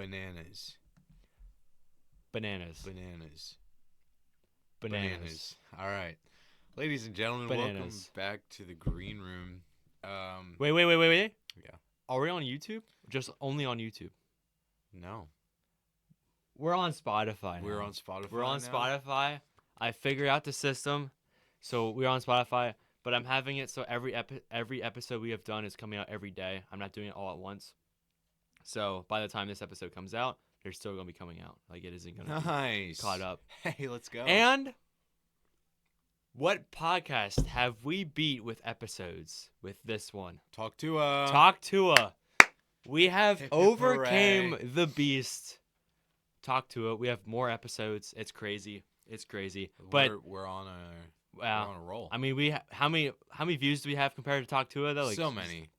Bananas. Bananas. Bananas. Bananas. Bananas. All right. Ladies and gentlemen, Bananas. welcome back to the green room. Wait. Yeah. Are we on YouTube? Just only on YouTube? No. We're on Spotify now. We're on Spotify We're on now? Spotify. I figured out the system. So we're on Spotify. But I'm having it so every episode we have done is coming out every day. I'm not doing it all at once. So by the time this episode comes out, they're still going to be coming out. Like, it isn't going to be caught up. Hey, let's go. And what podcast have we beat with episodes with this one? Talk Tuah. Talk Tuah. We have Hip, hip, overcame hooray. the beast. Talk Tuah. We have more episodes. It's crazy. But we're on a we're wow. on a roll. I mean, how many views do we have compared to Talk Tuah though? Like, so many.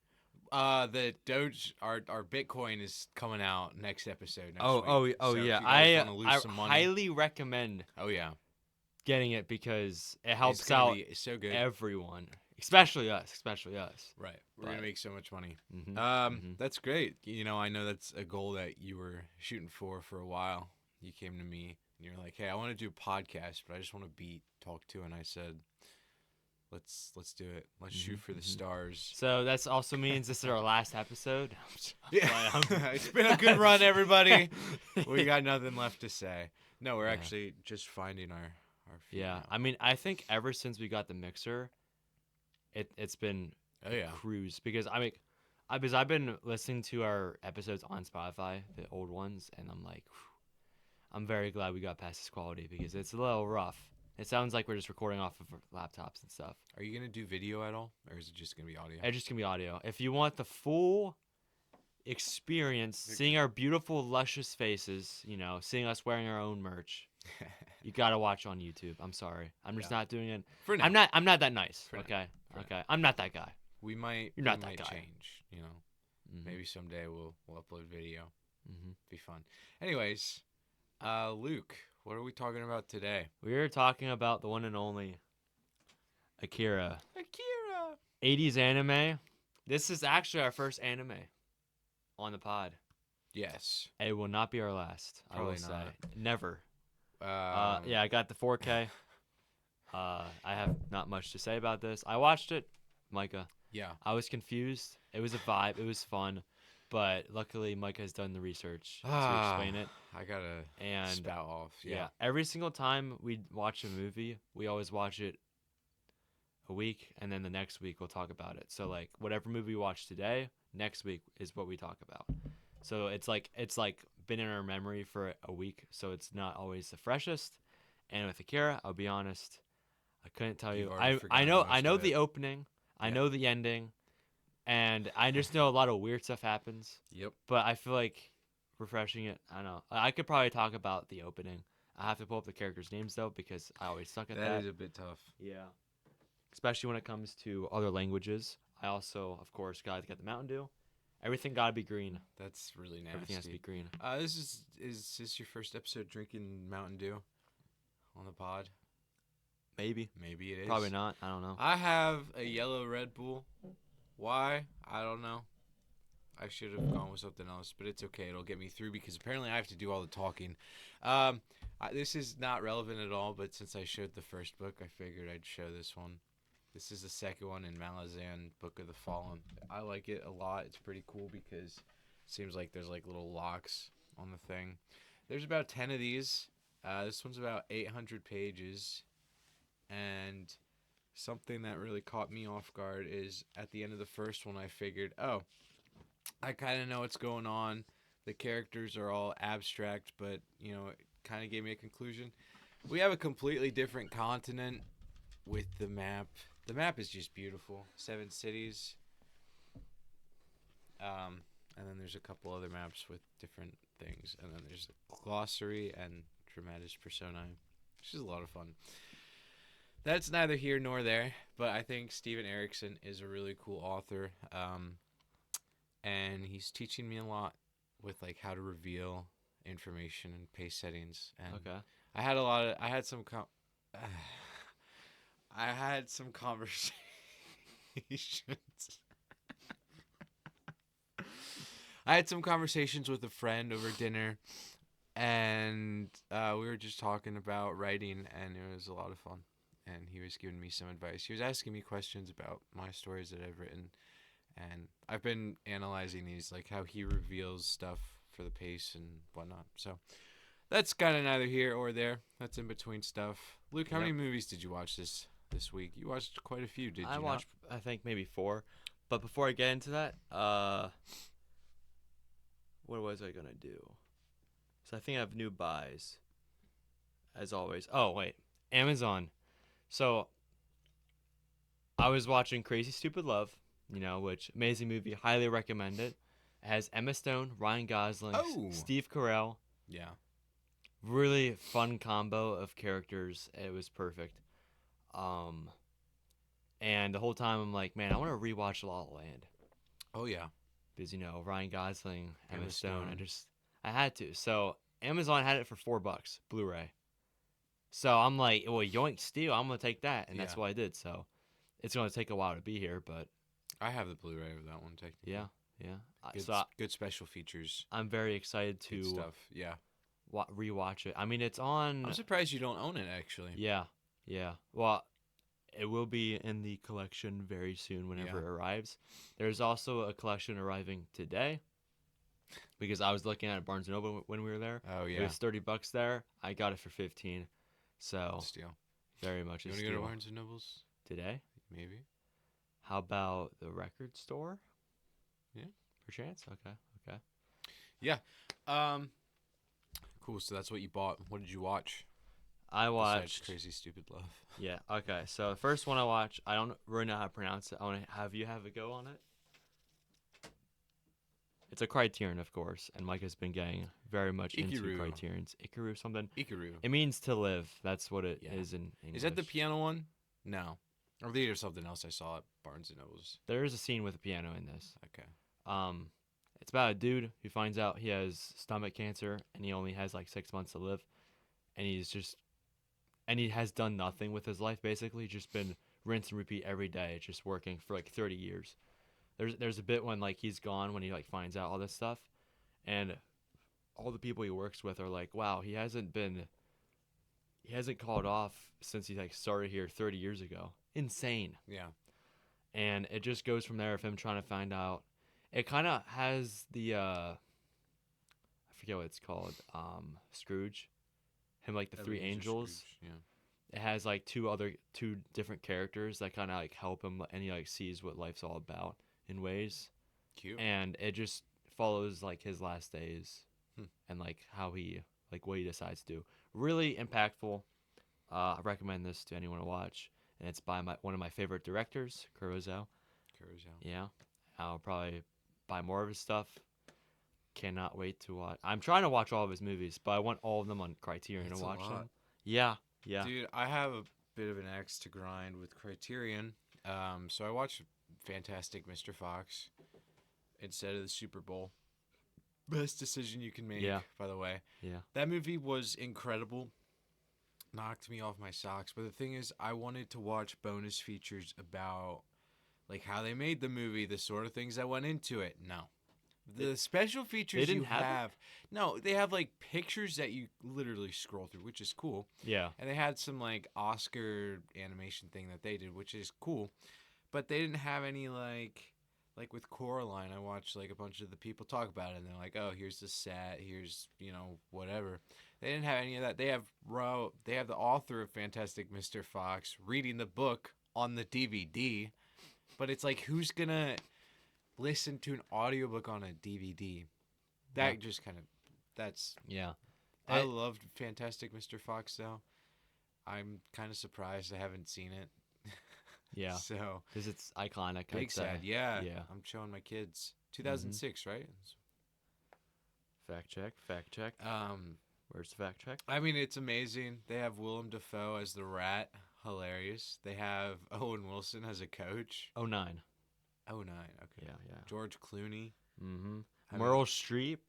The Doge, our Bitcoin is coming out next episode. Next week. So if yeah. you guys wanna I lose some money, highly recommend oh yeah, getting it because it it's helps gonna out be so good. everyone, especially us. Right, we're But- gonna make so much money. Mhm. That's great. You know, I know that's a goal that you were shooting for a while. You came to me and you're like, "Hey, I want to do a podcast, but I just want to beat Talk Tuah," and I said, Let's do it. Let's shoot for the stars. So that also means this is our last episode. Yeah, it's been a good run, everybody. We got nothing left to say. No, we're actually just finding our feet Yeah, now. I mean, I think ever since we got the mixer, it's been Oh yeah. cruise because because I've been listening to our episodes on Spotify, the old ones, and I'm like, whew, I'm very glad we got past this quality because it's a little rough. It sounds like we're just recording off of our laptops and stuff. Are you gonna do video at all, or is it just gonna be audio? It's just gonna be audio. If you want the full experience, seeing our beautiful, luscious faces, seeing us wearing our own merch, you gotta watch on YouTube. I'm sorry, I'm just not doing it. For now. I'm not that nice. For now. Okay, I'm not that guy. We might. You're not we that might guy. change. Mhm. Maybe someday we'll upload video. Mhm. Be fun. Anyways, Luke, what are we talking about today? We're talking about the one and only Akira. Akira. 80s anime. This is actually our first anime on the pod. Yes. It will not be our last. I will Probably say. not. Never. Yeah, I got the 4K. I have not much to say about this. I watched it, Micah. Yeah. I was confused. It was a vibe. It was fun. But luckily, Micah has done the research to explain it. I gotta And spout off. Yeah. every single time we watch a movie, we always watch it a week, and then the next week we'll talk about it. So like whatever movie we watch today, next week is what we talk about. So it's like been in our memory for a week, so it's not always the freshest. And with Akira, I'll be honest, I couldn't tell You've you. already I forgotten know most the of it. opening, I Yeah. know the ending, and I just know a lot of weird stuff happens. Yep. But I feel like refreshing it. I don't know. I could probably talk about the opening. I have to pull up the characters' names though because I always suck at that. That is a bit tough. Yeah. Especially when it comes to other languages. I also, of course, gotta get the Mountain Dew. Everything gotta be green. That's really nasty. Everything has to be green. Is this your first episode drinking Mountain Dew on the pod? Maybe. Maybe it is. Probably not. I don't know. I have a yellow Red Bull. Why? I don't know. I should have gone with something else, but it's okay. It'll get me through because apparently I have to do all the talking. This is not relevant at all, but since I showed the first book, I figured I'd show this one. This is the second one in Malazan, Book of the Fallen. I like it a lot. It's pretty cool because it seems like there's like little locks on the thing. There's about 10 of these. This one's about 800 pages. And something that really caught me off guard is at the end of the first one, I figured, oh, I kind of know what's going on. The characters are all abstract, but, it kind of gave me a conclusion. We have a completely different continent with the map. The map is just beautiful. 7 cities. And then there's a couple other maps with different things. And then there's a glossary and dramatis personae, which is a lot of fun. That's neither here nor there, but I think Steven Erikson is a really cool author, and he's teaching me a lot with like how to reveal information and pace settings. And Okay. I had some conversations. I had some conversations with a friend over dinner, and we were just talking about writing, and it was a lot of fun. And he was giving me some advice. He was asking me questions about my stories that I've written, and I've been analyzing these, like how he reveals stuff for the pace and whatnot. So that's kind of neither here or there. That's in between stuff. Luke, how Yep. many movies did you watch this week? You watched quite a few, did I you watched, I think maybe 4. But before I get into that, what was I gonna do? So I think I have new buys, as always. Oh wait, Amazon. So I was watching Crazy Stupid Love, which amazing movie, highly recommend it. It has Emma Stone, Ryan Gosling, Oh. Steve Carell. not? Yeah. Really fun combo of characters. It was perfect. Um, and the whole time I'm like, man, I want to rewatch La La Land Oh yeah. because Ryan Gosling, Emma Emma Stone. Stone. I had to. So Amazon had it for $4, Blu-ray. So I'm like, well, yoink, steal. I'm gonna take that, and that's Yeah. what I did. So it's gonna take a while to be here, but I have the Blu-ray of that one, technically. yeah, yeah. Good, So good special features. I'm very excited Good to stuff. Yeah. rewatch it. I mean, it's on. I'm surprised you don't own it, actually. Yeah, yeah. Well, it will be in the collection very soon whenever Yeah. it arrives. There's also a collection arriving today because I was looking at Barnes & Noble when we were there. Oh It yeah. was $30 there. I got it for 15. So Steal. very much You a want to go to steal. Barnes and Nobles? Today. Maybe. How about the record store? Yeah. Perchance? Okay. Yeah. Cool. So that's what you bought. What did you watch? I Besides watched. Crazy Stupid Love. Yeah. Okay. So the first one I watched, I don't really know how to pronounce it. I want to have you have a go on it. It's a Criterion, of course, and Micah's been getting very much into Ikiru. Criterions. Ikaru something. Ikaru. It means to live. That's what it is Yeah. in English. Is that the piano one? No. Or there's something else I saw at Barnes and Nobles. There is a scene with a piano in this. Okay. It's about a dude who finds out he has stomach cancer and he only has like 6 months to live, and he has done nothing with his life basically, just been rinse and repeat every day, just working for like 30 years. There's a bit when like he's gone when he like finds out all this stuff, and all the people he works with are like, wow, he hasn't called off since he like started here 30 years ago. Insane. Yeah. And it just goes from there of him trying to find out. It kind of has the I forget what it's called, Scrooge, him like the three Ebenezer angels. Scrooge, Yeah. It has like two different characters that kind of like help him, and he like sees what life's all about in ways, Cute. and it just follows like his last days Hmm. and like how he like what he decides to do. Really impactful. I recommend this to anyone to watch, and it's by one of my favorite directors, Kurosawa. Kurosawa. Yeah, I'll probably buy more of his stuff. Cannot wait to watch. I'm trying to watch all of his movies, but I want all of them on Criterion That's to a watch lot. them. Yeah, yeah. Dude, I have a bit of an axe to grind with Criterion. So I watched Fantastic Mr. Fox instead of the Super Bowl. Best decision you can make, Yeah. by the way. Yeah. That movie was incredible. Knocked me off my socks. But the thing is, I wanted to watch bonus features about like how they made the movie, the sort of things that went into it. No. The special features didn't you have it? have. No, they have like pictures that you literally scroll through, which is cool. Yeah. And they had some like Oscar animation thing that they did, which is cool. But they didn't have any like with Coraline, I watched like a bunch of the people talk about it and they're like, "Oh, here's the set, here's, whatever." They didn't have any of that. They have the author of Fantastic Mr. Fox reading the book on the DVD. But it's like, who's going to listen to an audiobook on a DVD? That just kind of that's Yeah. I loved Fantastic Mr. Fox, though. I'm kind of surprised I haven't seen it. Yeah. So, Because it's iconic. big I'd say. sad. Yeah. Yeah. I'm showing my kids. 2006, right? Fact check. Where's the fact check? I mean, it's amazing. They have Willem Dafoe as the rat. Hilarious. They have Owen Wilson as a coach. 09. Oh, 09. Okay. Yeah. George Clooney. Mm-hmm. I mean- Meryl Streep.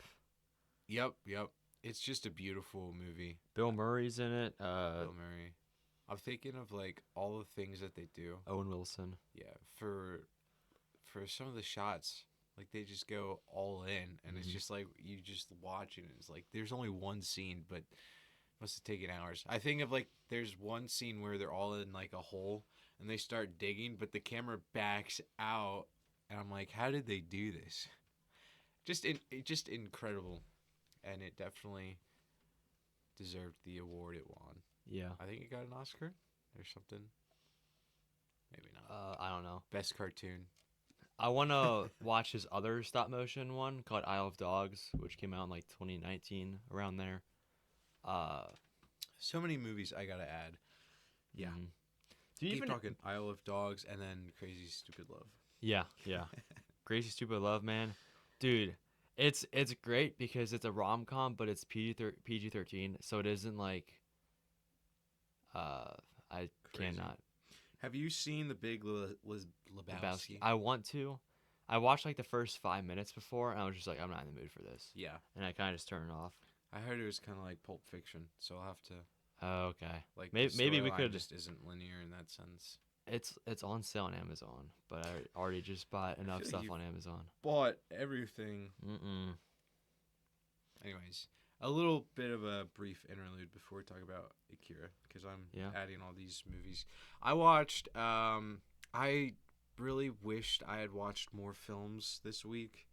Yep. It's just a beautiful movie. Bill Murray's in it. Bill Murray. I'm thinking of like all the things that they do. Owen Wilson. Yeah, for some of the shots, Like they just go all in, and it's Mhm. just like you just watch it. And it's like there's only one scene, but must have taken hours. I think of like there's one scene where they're all in like a hole and they start digging, but the camera backs out, and I'm like, how did they do this? Just incredible, and it definitely deserved the award it won. Yeah. I think it got an Oscar or something. Maybe not. I don't know. Best cartoon. I want to watch his other stop motion one called Isle of Dogs, which came out in like 2019, around there. Uh, So many movies I gotta add. Yeah. mhm. Do you Keep even? talking Isle of Dogs and then Crazy Stupid Love. Yeah, yeah. Crazy Stupid Love, man, dude. It's great because it's a rom com, but it's PG-13, so it isn't like uh I Crazy. cannot. Have you seen The Big Lebowski? I want to. I watched like the first 5 minutes before, and I was just like, I'm not in the mood for this, Yeah. and I kind of just turned it off. I heard it was kind of like Pulp Fiction, so I'll have to Oh, okay. like. Maybe we storyline could. just isn't linear in that sense. It's on sale on Amazon, but I already just bought enough feel like stuff you- on Amazon. Bought everything. Mm-mm. Anyways, a little bit of a brief interlude before we talk about Akira, because I'm Yeah. adding all these movies. I watched. I really wished I had watched more films this week,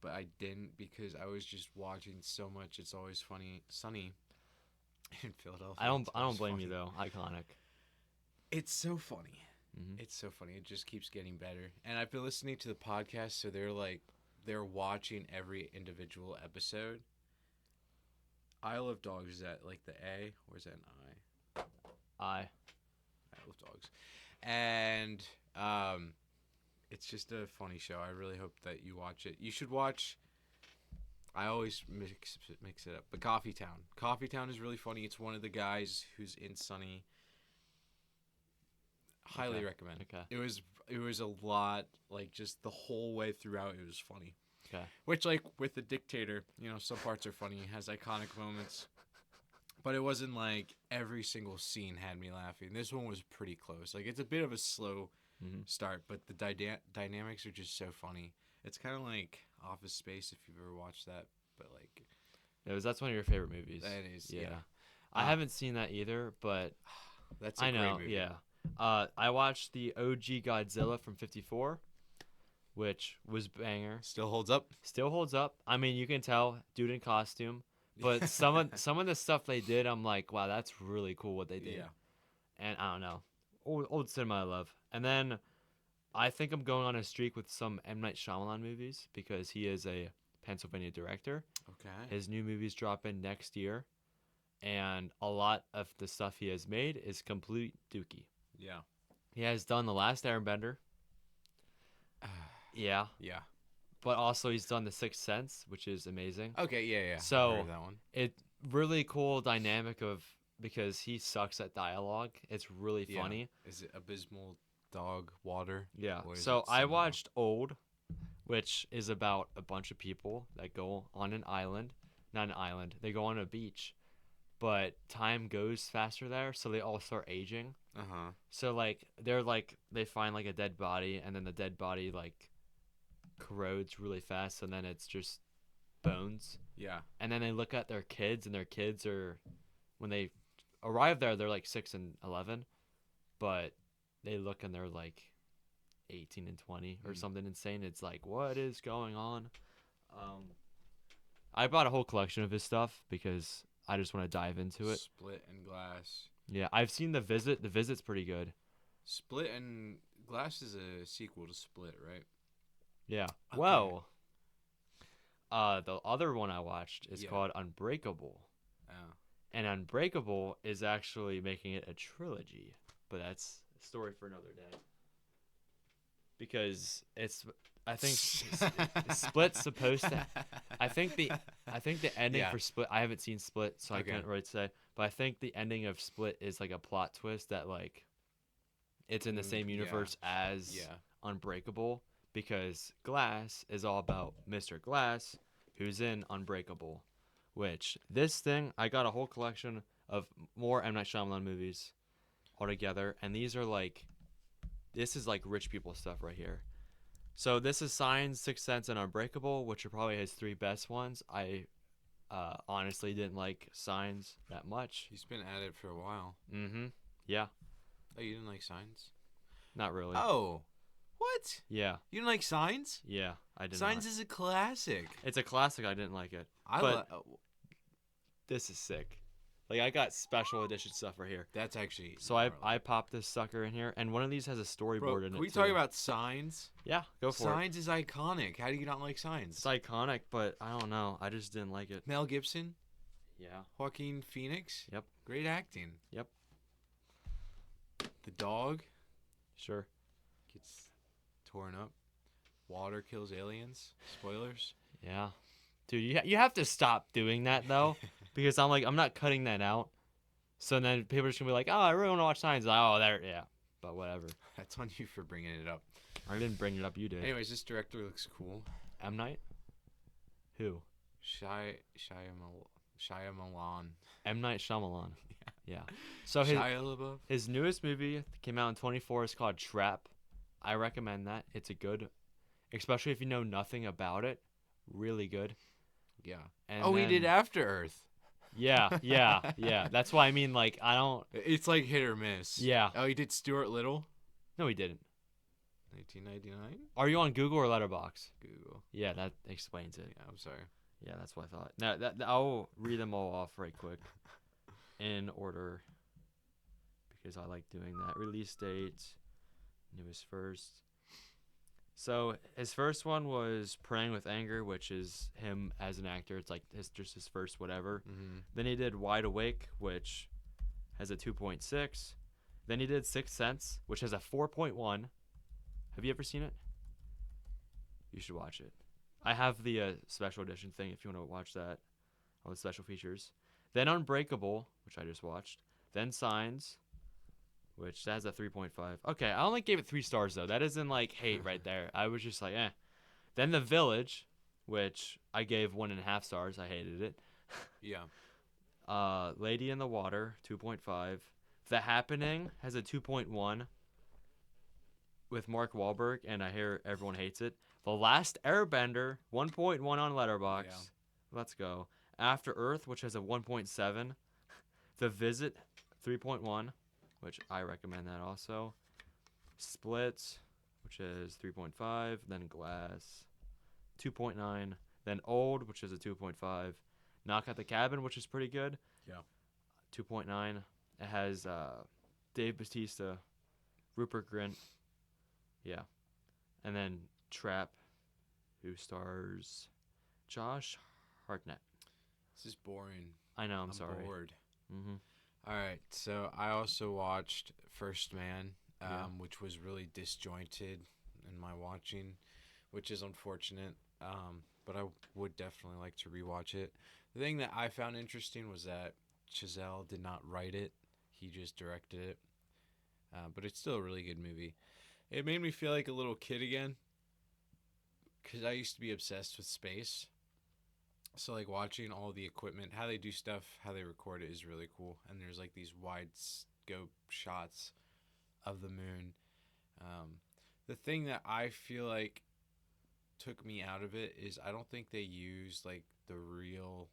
but I didn't because I was just watching so much. It's Always Sunny in Philadelphia. I don't It's always blame you funny. though. Iconic. It's so funny. Hmm. It's so funny. It just keeps getting better. And I've been listening to the podcast, so they're watching every individual episode. Isle of Dogs is that like the A or is that an I? Isle of Dogs, and it's just a funny show. I really hope that you watch it. You should watch. I always mix it up, but Coffee Town. Coffee Town is really funny. It's one of the guys who's in Sunny. Highly Okay. recommend. Okay. It was a lot, like just the whole way throughout it was funny. Okay. Which like with The Dictator, you know, some parts are funny, it has iconic moments. But it wasn't like every single scene had me laughing. This one was pretty close. Like it's a bit of a slow Hmm. start, but the dynamics are just so funny. It's kind of like Office Space if you've ever watched that, but like That's one of your favorite movies. that is yeah. I Uh, haven't seen that either, but That's a I know. great movie. Yeah. I watched the OG Godzilla from '54, which was banger. Still holds up. Still holds up. I mean, you can tell, dude in costume. But some of the stuff they did, I'm like, wow, that's really cool what they did. Yeah. And I don't know, old cinema I love. And then I think I'm going on a streak with some M. Night Shyamalan movies because he is a Pennsylvania director. Okay. His new movies drop in next year, and a lot of the stuff he has made is complete dookie. Yeah. He has done The Last Airbender, yeah, Yeah. but also he's done The Sixth Sense, which is amazing. Okay. Yeah. Yeah. So- I've heard of that one. It really cool dynamic of because he sucks at dialogue. It's really Yeah. funny. Is it Abysmal Dog Water? Yeah. Or is So it I Cinema? watched Old, which is about a bunch of people that go on an island. Not an island. They go on a beach. But time goes faster there, so they all start aging. Uh-huh. So they find like a dead body, and then the dead body like corrodes really fast, and then it's just bones. Yeah. And then they look at their kids, and their kids are, when they arrive there, they're like 6 and 11, but they look and they're like 18 and 20 or Mm. something insane. It's like, what is going on? I bought a whole collection of his stuff because I just want to dive into it. Split and Glass. Yeah, I've seen The Visit. The Visit's pretty good. Split and Glass is a sequel to Split, right? Yeah. Okay. Well, the other one I watched is Yeah. called Unbreakable. Oh. And Unbreakable is actually making it a trilogy, but that's a story for another day. Because I think Split's supposed to. I think the ending Yeah. for Split. I haven't seen Split, so Okay. I can't really say. But I think the ending of Split is like a plot twist that like, it's in the same Yeah. universe as Yeah. Unbreakable, because Glass is all about Mr. Glass, who's in Unbreakable. Which this thing, I got a whole collection of more M. Night Shyamalan movies all together, and these are like, this is like rich people stuff right here. So this is Signs, Sixth Sense, and Unbreakable, which are probably his 3 best ones. I honestly didn't like Signs that much. He's been at it for a while. Mm-hmm. Yeah, Oh, you didn't like Signs? not really. Oh, what? Yeah, You didn't like Signs? yeah, I did Signs not. is a classic. It's a classic. I didn't like it. I But love. this is sick. Like, I got special edition stuff right here. That's actually. So I popped this sucker in here, and one of these has a storyboard Bro, in it. can we too. talk about Signs? Yeah, go for it. Signs is iconic. How do you not like Signs? It's iconic, but I don't know. I just didn't like it. Mel Gibson, Yeah. Joaquin Phoenix. Yep. Great acting. Yep. The dog Sure. gets torn up. Water kills aliens. Spoilers. Yeah. Dude, you have to stop doing that though, because I'm not cutting that out. So then people are just gonna be like, oh, I really want to watch Signs. Like, oh, there, yeah. But whatever. That's on you for bringing it up. I didn't bring it up. You did. Anyways, this director looks cool. M. Night. Who? Shyamalan. M. Night Shyamalan. Yeah. So Shia LaBeouf. his newest movie came out in 24. It's called Trap. I recommend that. It's a good, especially if you know nothing about it. Really good. Yeah. And Oh, he then- did After Earth. Yeah, yeah, yeah. That's why I mean, like, I don't. It's like hit or miss. Yeah. Oh, he did Stuart Little. No, he didn't. 1999. Are you on Google or Letterbox? Google. Yeah, that explains it. Yeah, I'm sorry. Yeah, that's what I thought. Now, I'll read them all off right quick in order because I like doing that. Release date, newest first. So his first one was Praying with Anger, which is him as an actor. It's like just his first whatever. Mm-hmm. Then he did Wide Awake, which has a 2.6. Then he did Sixth Sense, which has a 4.1. Have you ever seen it? You should watch it. I have the special edition thing if you want to watch that. All the special features. Then Unbreakable, which I just watched. Then Signs, which has a 3.5. Okay, I only gave it 3 stars, though. That isn't, like, hate right there. I was just like, eh. Then The Village, which I gave 1.5 stars. I hated it. Yeah. Lady in the Water, 2.5. The Happening has a 2.1 with Mark Wahlberg, and I hear everyone hates it. The Last Airbender, 1.1 on Letterboxd. Yeah. Let's go. After Earth, which has a 1.7. The Visit, 3.1, which I recommend that also. Split, which is 3.5. Then Glass, 2.9. Then Old, which is a 2.5. Knock at the Cabin, which is pretty good. Yeah. 2.9. It has Dave Bautista, Rupert Grint. Yeah. And then Trap, who stars Josh Hartnett. This is boring. I know, I'm I'm sorry. bored. Mm-hmm. All right. So I also watched First Man, Yeah. which was really disjointed in my watching, which is unfortunate. But I would definitely like to rewatch it. The thing that I found interesting was that Chazelle did not write it; he just directed it. But it's still a really good movie. It made me feel like a little kid again, because I used to be obsessed with space. So like watching all the equipment, how they do stuff, how they record it is really cool. And there's like these wide scope shots of the moon. The thing that I feel like took me out of it is I don't think they use like the real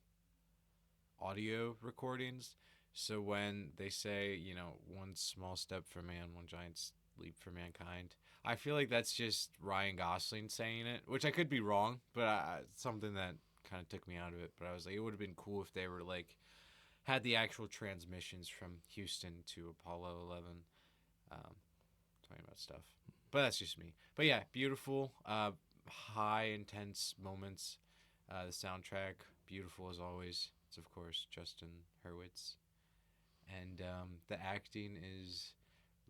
audio recordings. So when they say, you know, one small step for man, one giant leap for mankind, I feel like that's just Ryan Gosling saying it, which I could be wrong, but something that kind of took me out of it. But I was like, it would have been cool if they were like had the actual transmissions from Houston to Apollo 11, talking about stuff. But that's just me. But yeah, beautiful, high intense moments. The soundtrack, beautiful as always. It's of course Justin Hurwitz, and the acting is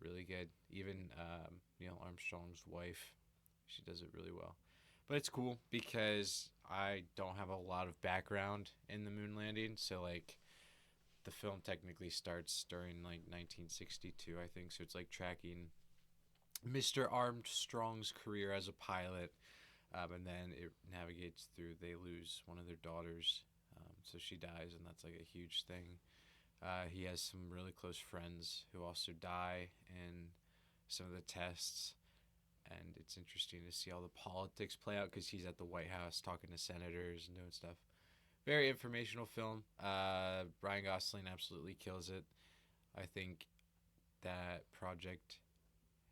really good. Even Neil Armstrong's wife, she does it really well. But it's cool because I don't have a lot of background in the moon landing, so like the film technically starts during like 1962, I think. So it's like tracking Mr. Armstrong's career as a pilot, and then it navigates through. They lose one of their daughters, so she dies, and that's like a huge thing. He has some really close friends who also die in some of the tests. and it's interesting to see all the politics play out because he's at the White House talking to senators and doing stuff. Very informational film. Ryan Gosling absolutely kills it. I think that Project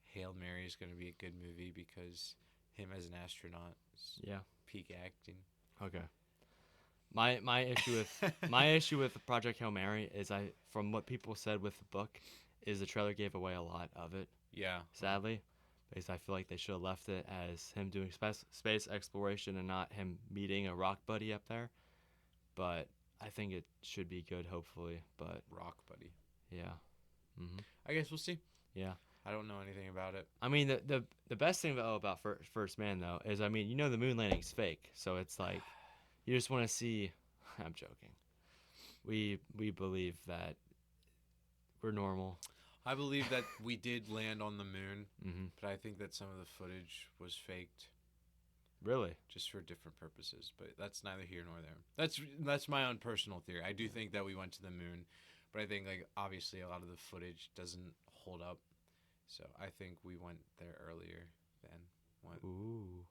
Hail Mary is going to be a good movie because him as an astronaut is Yeah. peak acting. Okay. My issue with Project Hail Mary is from what people said with the book is the trailer gave away a lot of it. Yeah. Sadly, because I feel like they should have left it as him doing space exploration and not him meeting a rock buddy up there. But I think it should be good, hopefully. But Rock buddy. yeah. Mm-hmm. I guess we'll see. Yeah. I don't know anything about it. I mean, the best thing about First Man though is the moon landing's fake, so it's like you just want to see. I'm joking. We believe that we're normal. I believe that we did land on the moon, Mm-hmm. but I think that some of the footage was faked Really? just for different purposes. But that's neither here nor there. That's my own personal theory. I do think that we went to the moon, but I think like obviously a lot of the footage doesn't hold up. So I think we went there earlier than what. Ooh.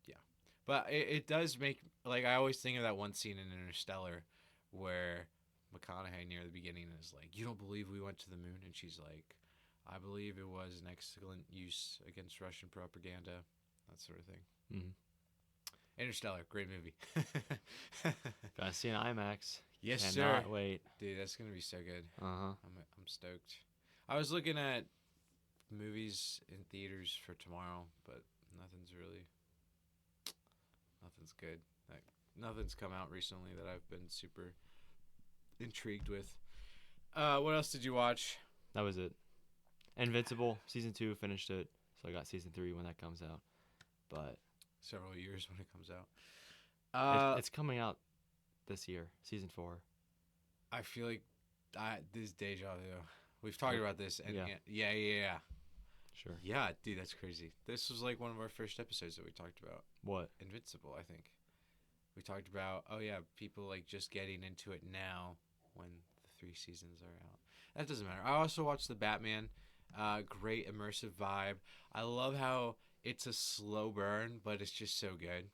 Yeah, but it does make like I always think of that one scene in Interstellar where McConaughey near the beginning is like, "You don't believe we went to the moon?" And she's like, "I believe it was an excellent use against Russian propaganda," that sort of thing. Mm-hmm. Interstellar, great movie. Gotta see an IMAX. Yes, Cannot sir. wait. Dude, that's gonna be so good. Uh-huh. I'm stoked. I was looking at movies in theaters for tomorrow, but nothing's good. Like nothing's come out recently that I've been super intrigued with. What else did you watch? That was it. Invincible season 2 finished it, so I got season 3 when that comes out. But Several years when it comes out. it's coming out this year, season 4. I feel like this deja vu. We've talked about this, and Yeah. yeah. Sure. Yeah, dude, that's crazy. This was like one of our first episodes that we talked about. What? Invincible, I think. We talked about, people like just getting into it now when the 3 seasons are out. That doesn't matter. I also watched The Batman. Great immersive vibe. I love how it's a slow burn, but it's just so good.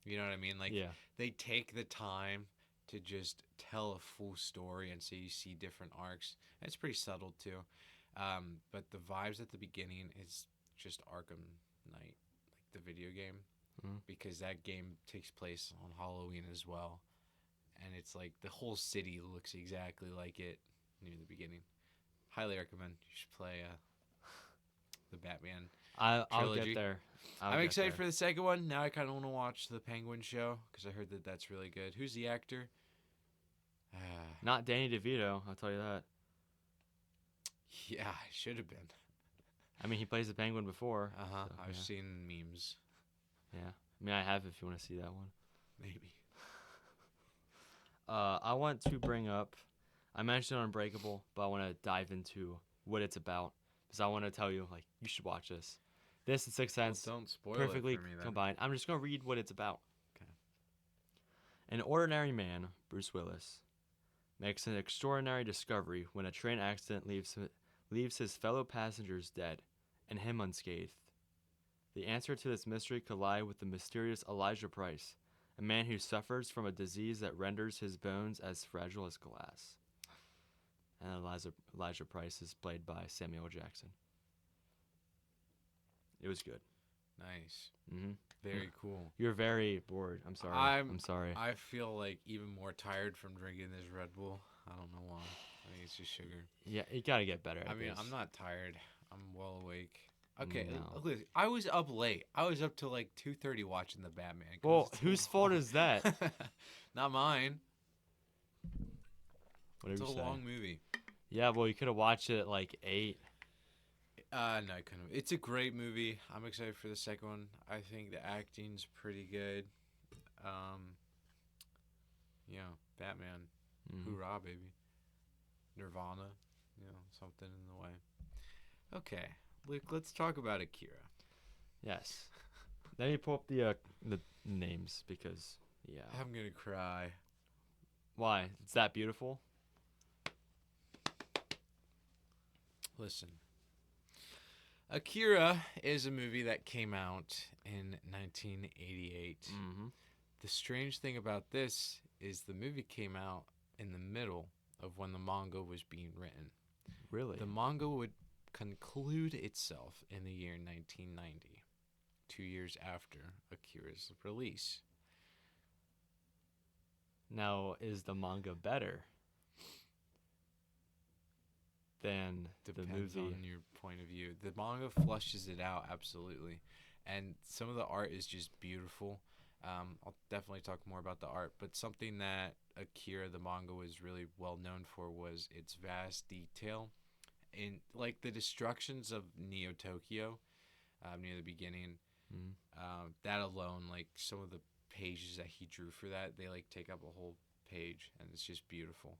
You know what I mean? Like, Yeah. they take the time to just tell a full story, and so you see different arcs. And it's pretty subtle, too. But the vibes at the beginning is just Arkham Knight, like the video game, because that game takes place on Halloween as well, and it's like the whole city looks exactly like it near the beginning. Highly recommend. You should play the Batman I'll trilogy. get there. I'm excited for the second one. Now I kind of want to watch the Penguin show because I heard that that's really good. Who's the actor? Not Danny DeVito, I'll tell you that. Yeah, it should have been. I mean, he plays the Penguin before. Uh-huh. So, I've yeah. seen memes. Yeah. I mean, I have if you want to see that one. Maybe. I want to bring up, I mentioned Unbreakable, but I want to dive into what it's about because I want to tell you, like, you should watch this. This and Sixth Sense, Well, don't spoil perfectly it for me then. combined. I'm just going to read what it's about. Okay. An ordinary man, Bruce Willis, makes an extraordinary discovery when a train accident leaves his fellow passengers dead and him unscathed. The answer to this mystery could lie with the mysterious Elijah Price, a man who suffers from a disease that renders his bones as fragile as glass. And Elijah Price is played by Samuel Jackson. It was good. Nice. Mm-hmm. Very cool. You're very bored. I'm sorry. I'm sorry. I feel like even more tired from drinking this Red Bull. I don't know why. I think it's just sugar. Yeah, you gotta get better. I mean, this. I'm not tired. I'm well awake. Okay, No. listen, I was up late. I was up till like 2:30 watching the Batman. 'Cause Well, it's whose a fault long- is that? Not mine. Whatever It's you a say. long movie. Yeah, well, you could have watched it at like 8. No, I couldn't. It's a great movie. I'm excited for the second one. I think the acting's pretty good. Batman. Mhm. Hoorah, baby. Nirvana. Something in the way. Okay, let's talk about Akira. Yes. Let me pull up the names because I'm gonna cry. Why? It's that beautiful. Listen. Akira is a movie that came out in 1988. Mm-hmm. The strange thing about this is the movie came out in the middle of when the manga was being written. Really? The manga would conclude itself in the year 1990, 2 years after Akira's release. Now, is the manga better than Depends the movie? on your point of view. The manga flushes it out, absolutely. And some of the art is just beautiful. I'll definitely talk more about the art, but something that Akira, the manga, was really well known for was its vast detail. In like the destructions of Neo Tokyo near the beginning, Mm. that alone, like some of the pages that he drew for that, they like take up a whole page, and it's just beautiful.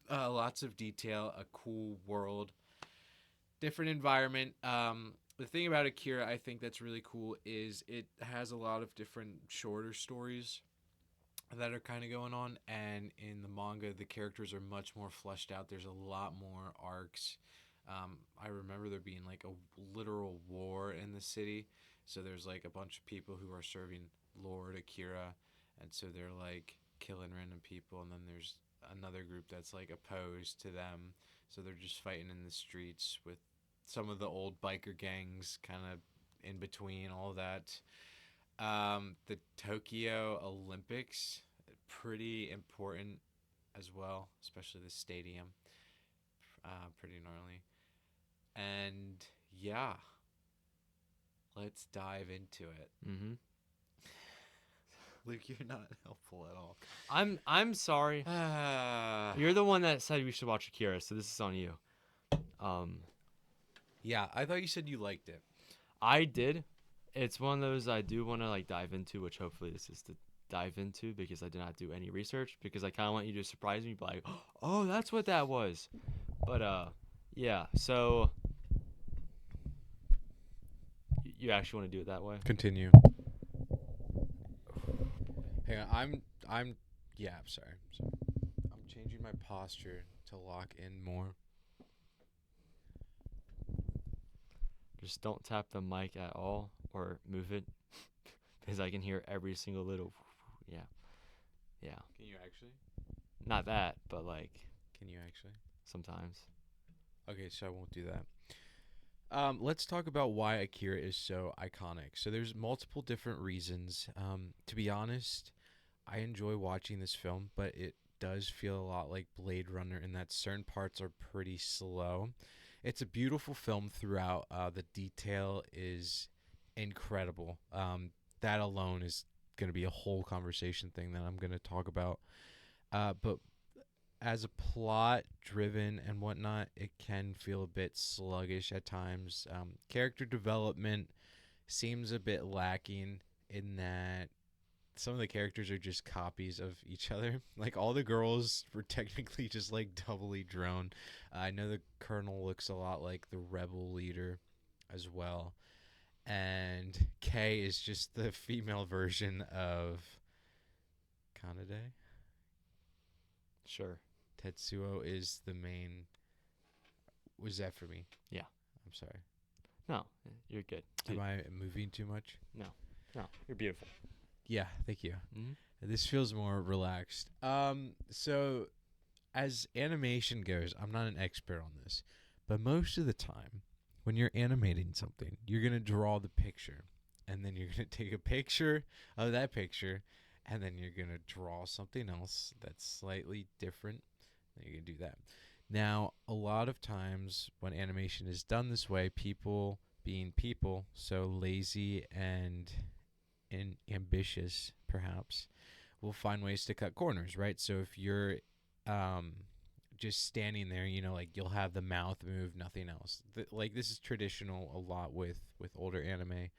Lots of detail, a cool world, different environment. The thing about Akira, I think that's really cool, is it has a lot of different shorter stories that are kind of going on, and in the manga, the characters are much more fleshed out. There's a lot more arcs. I remember there being like a literal war in the city, so there's like a bunch of people who are serving Lord Akira, and so they're like killing random people, and then there's another group that's like opposed to them, so they're just fighting in the streets with some of the old biker gangs kind of in between all that. The Tokyo Olympics, pretty important as well, especially the stadium. Pretty gnarly. And yeah, let's dive into it. Mm-hmm. Luke, you're not helpful at all. I'm sorry. You're the one that said we should watch Akira, so this is on you. Yeah, I thought you said you liked it. I did. It's one of those I do want to like dive into, which hopefully this is to dive into because I did not do any research because I kind of want you to surprise me, by like, oh, that's what that was. But yeah. So you actually want to do it that way? Continue. Hang on, yeah, I'm sorry. I'm changing my posture to lock in more. Just don't tap the mic at all or move it because I can hear every single little. Yeah. Can you actually? Not that, but like Can you actually? sometimes. Okay, so I won't do that. Let's talk about why Akira is so iconic. So there's multiple different reasons. To be honest, I enjoy watching this film, but it does feel a lot like Blade Runner in that certain parts are pretty slow. It's a beautiful film throughout. The detail is incredible. That alone is going to be a whole conversation thing that I'm going to talk about. But as a plot driven and whatnot, it can feel a bit sluggish at times. Character development seems a bit lacking in that some of the characters are just copies of each other. Like all the girls were technically just like doubly drawn. I know the Colonel looks a lot like the rebel leader as well. And Kay is just the female version of Kanade. Sure. Tetsuo is the main. Was that for me? Yeah. I'm sorry. No, you're good. Am I moving too much? No, you're beautiful. Yeah, thank you. Mm-hmm. This feels more relaxed. So as animation goes, I'm not an expert on this, but most of the time when you're animating something, you're going to draw the picture, and then you're going to take a picture of that picture, and then you're going to draw something else that's slightly different. And you're going to do that. Now, a lot of times when animation is done this way, people being people, so lazy and ambitious perhaps, will find ways to cut corners, right? So if you're just standing there, like you'll have the mouth move, nothing else. Like this is traditional a lot with older anime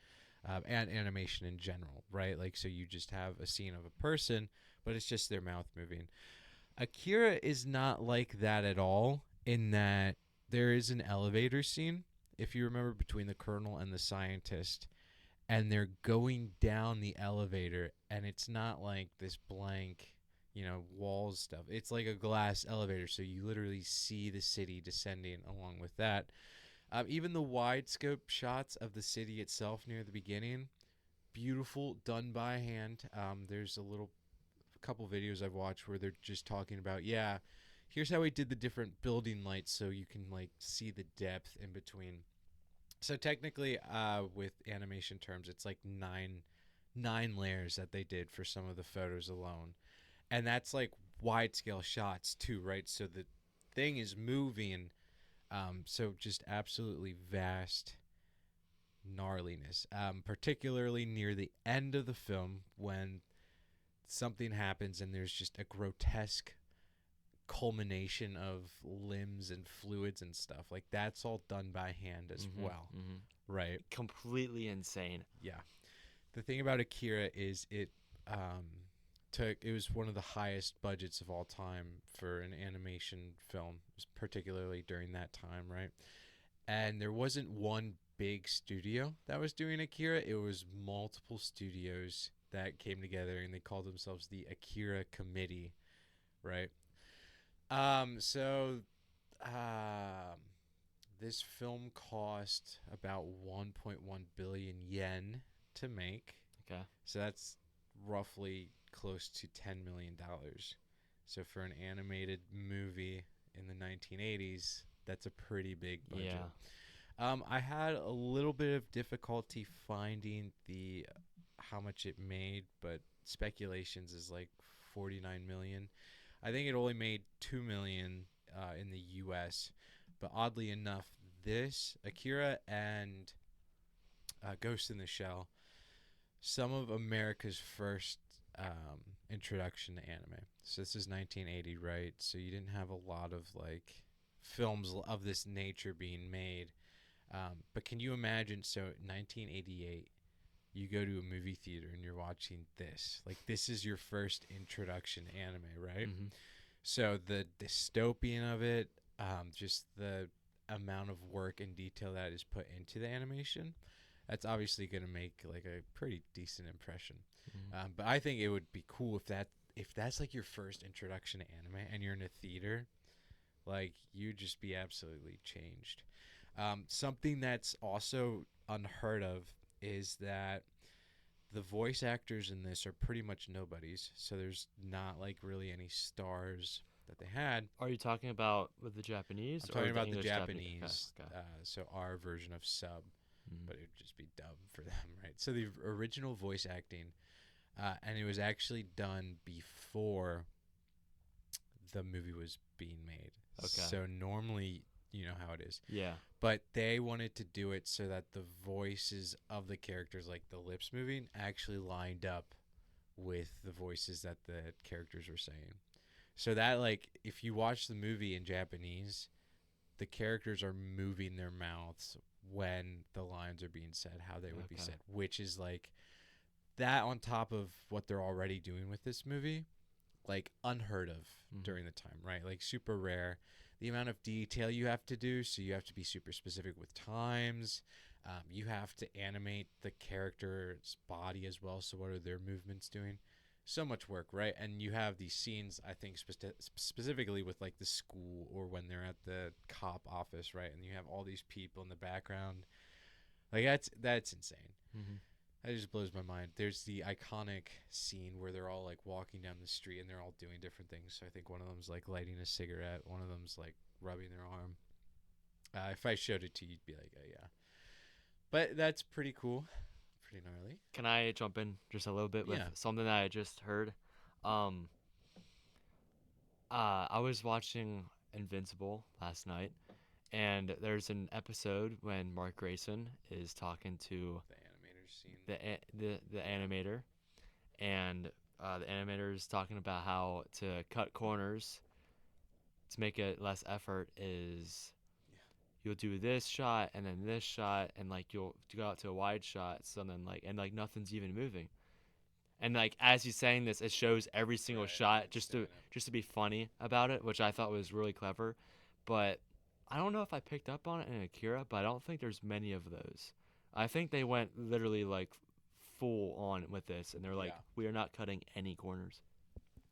and animation in general, right? Like so you just have a scene of a person, but it's just their mouth moving. Akira is not like that at all, in that there is an elevator scene, if you remember, between the Colonel and the scientist, and they're going down the elevator, and it's not like this blank, walls stuff. It's like a glass elevator, so you literally see the city descending along with that. Even the wide scope shots of the city itself near the beginning, beautiful, done by hand. There's a couple videos I've watched where they're just talking about, yeah, here's how we did the different building lights so you can like see the depth in between. So technically, with animation terms, it's like nine layers that they did for some of the photos alone, and that's like wide scale shots too, right? So the thing is moving, so just absolutely vast gnarliness, particularly near the end of the film when something happens and there's just a grotesque culmination of limbs and fluids and stuff. Like that's all done by hand as well, right? Completely insane. Yeah. The thing about Akira is um, it was one of the highest budgets of all time for an animation film, particularly during that time, right? And there wasn't one big studio that was doing Akira. It was multiple studios that came together and they called themselves the Akira Committee, right? So this film cost about 1.1 billion yen to make. Okay. So that's roughly close to $10 million. So for an animated movie in the 1980s, that's a pretty big budget. Yeah. I had a little bit of difficulty finding the how much it made, but speculations is like 49 million. I think it only made 2 million in the US, but oddly enough, this Akira and Ghost in the Shell, some of America's first introduction to anime. So this is 1980, right? So you didn't have a lot of like films of this nature being made. But can you imagine? So 1988, you go to a movie theater and you're watching this. Like this is your first introduction to anime, right? Mm-hmm. So the dystopian of it, just the amount of work and detail that is put into the animation, that's obviously going to make like a pretty decent impression. Mm-hmm. But I think it would be cool if that's like your first introduction to anime and you're in a theater, like you'd just be absolutely changed. Something that's also unheard of is that the voice actors in this are pretty much nobodies. So there's not like really any stars that they had. Are you talking about with the Japanese? I'm talking about the English Japanese, Okay. So our version of sub, Mm-hmm. but it would just be dub for them, right? So the original voice acting, and it was actually done before the movie was being made. Okay. So normally, you know how it is. Yeah. But they wanted to do it so that the voices of the characters, like the lips moving, actually lined up with the voices that the characters were saying. So that, like, if you watch the movie in Japanese, the characters are moving their mouths when the lines are being said, how they would be said, which is like that on top of what they're already doing with this movie, like unheard of during the time, right? Like super rare. The amount of detail you have to do, so you have to be super specific with times. You have to animate the character's body as well, so what are their movements doing? So much work, right? And you have these scenes, I think, specifically with like the school or when they're at the cop office, right? And you have all these people in the background. Like that's insane. Mm-hmm. That just blows my mind. There's the iconic scene where they're all like walking down the street and they're all doing different things. So I think one of them's like lighting a cigarette, one of them's like rubbing their arm. If I showed it to you, you'd be like, oh yeah. But that's pretty cool. Pretty gnarly. Can I jump in just a little bit with something that I just heard? I was watching Invincible last night, and there's an episode when Mark Grayson is talking to the animator, and the animator is talking about how to cut corners to make it less effort is you'll do this shot and then this shot and like you'll go out to a wide shot, so then like and like nothing's even moving, and like as he's saying this, it shows every single shot just to be funny about it, which I thought was really clever. But I don't know if I picked up on it in Akira, but I don't think there's many of those. I think they went literally like full on with this, and they're like, we are not cutting any corners,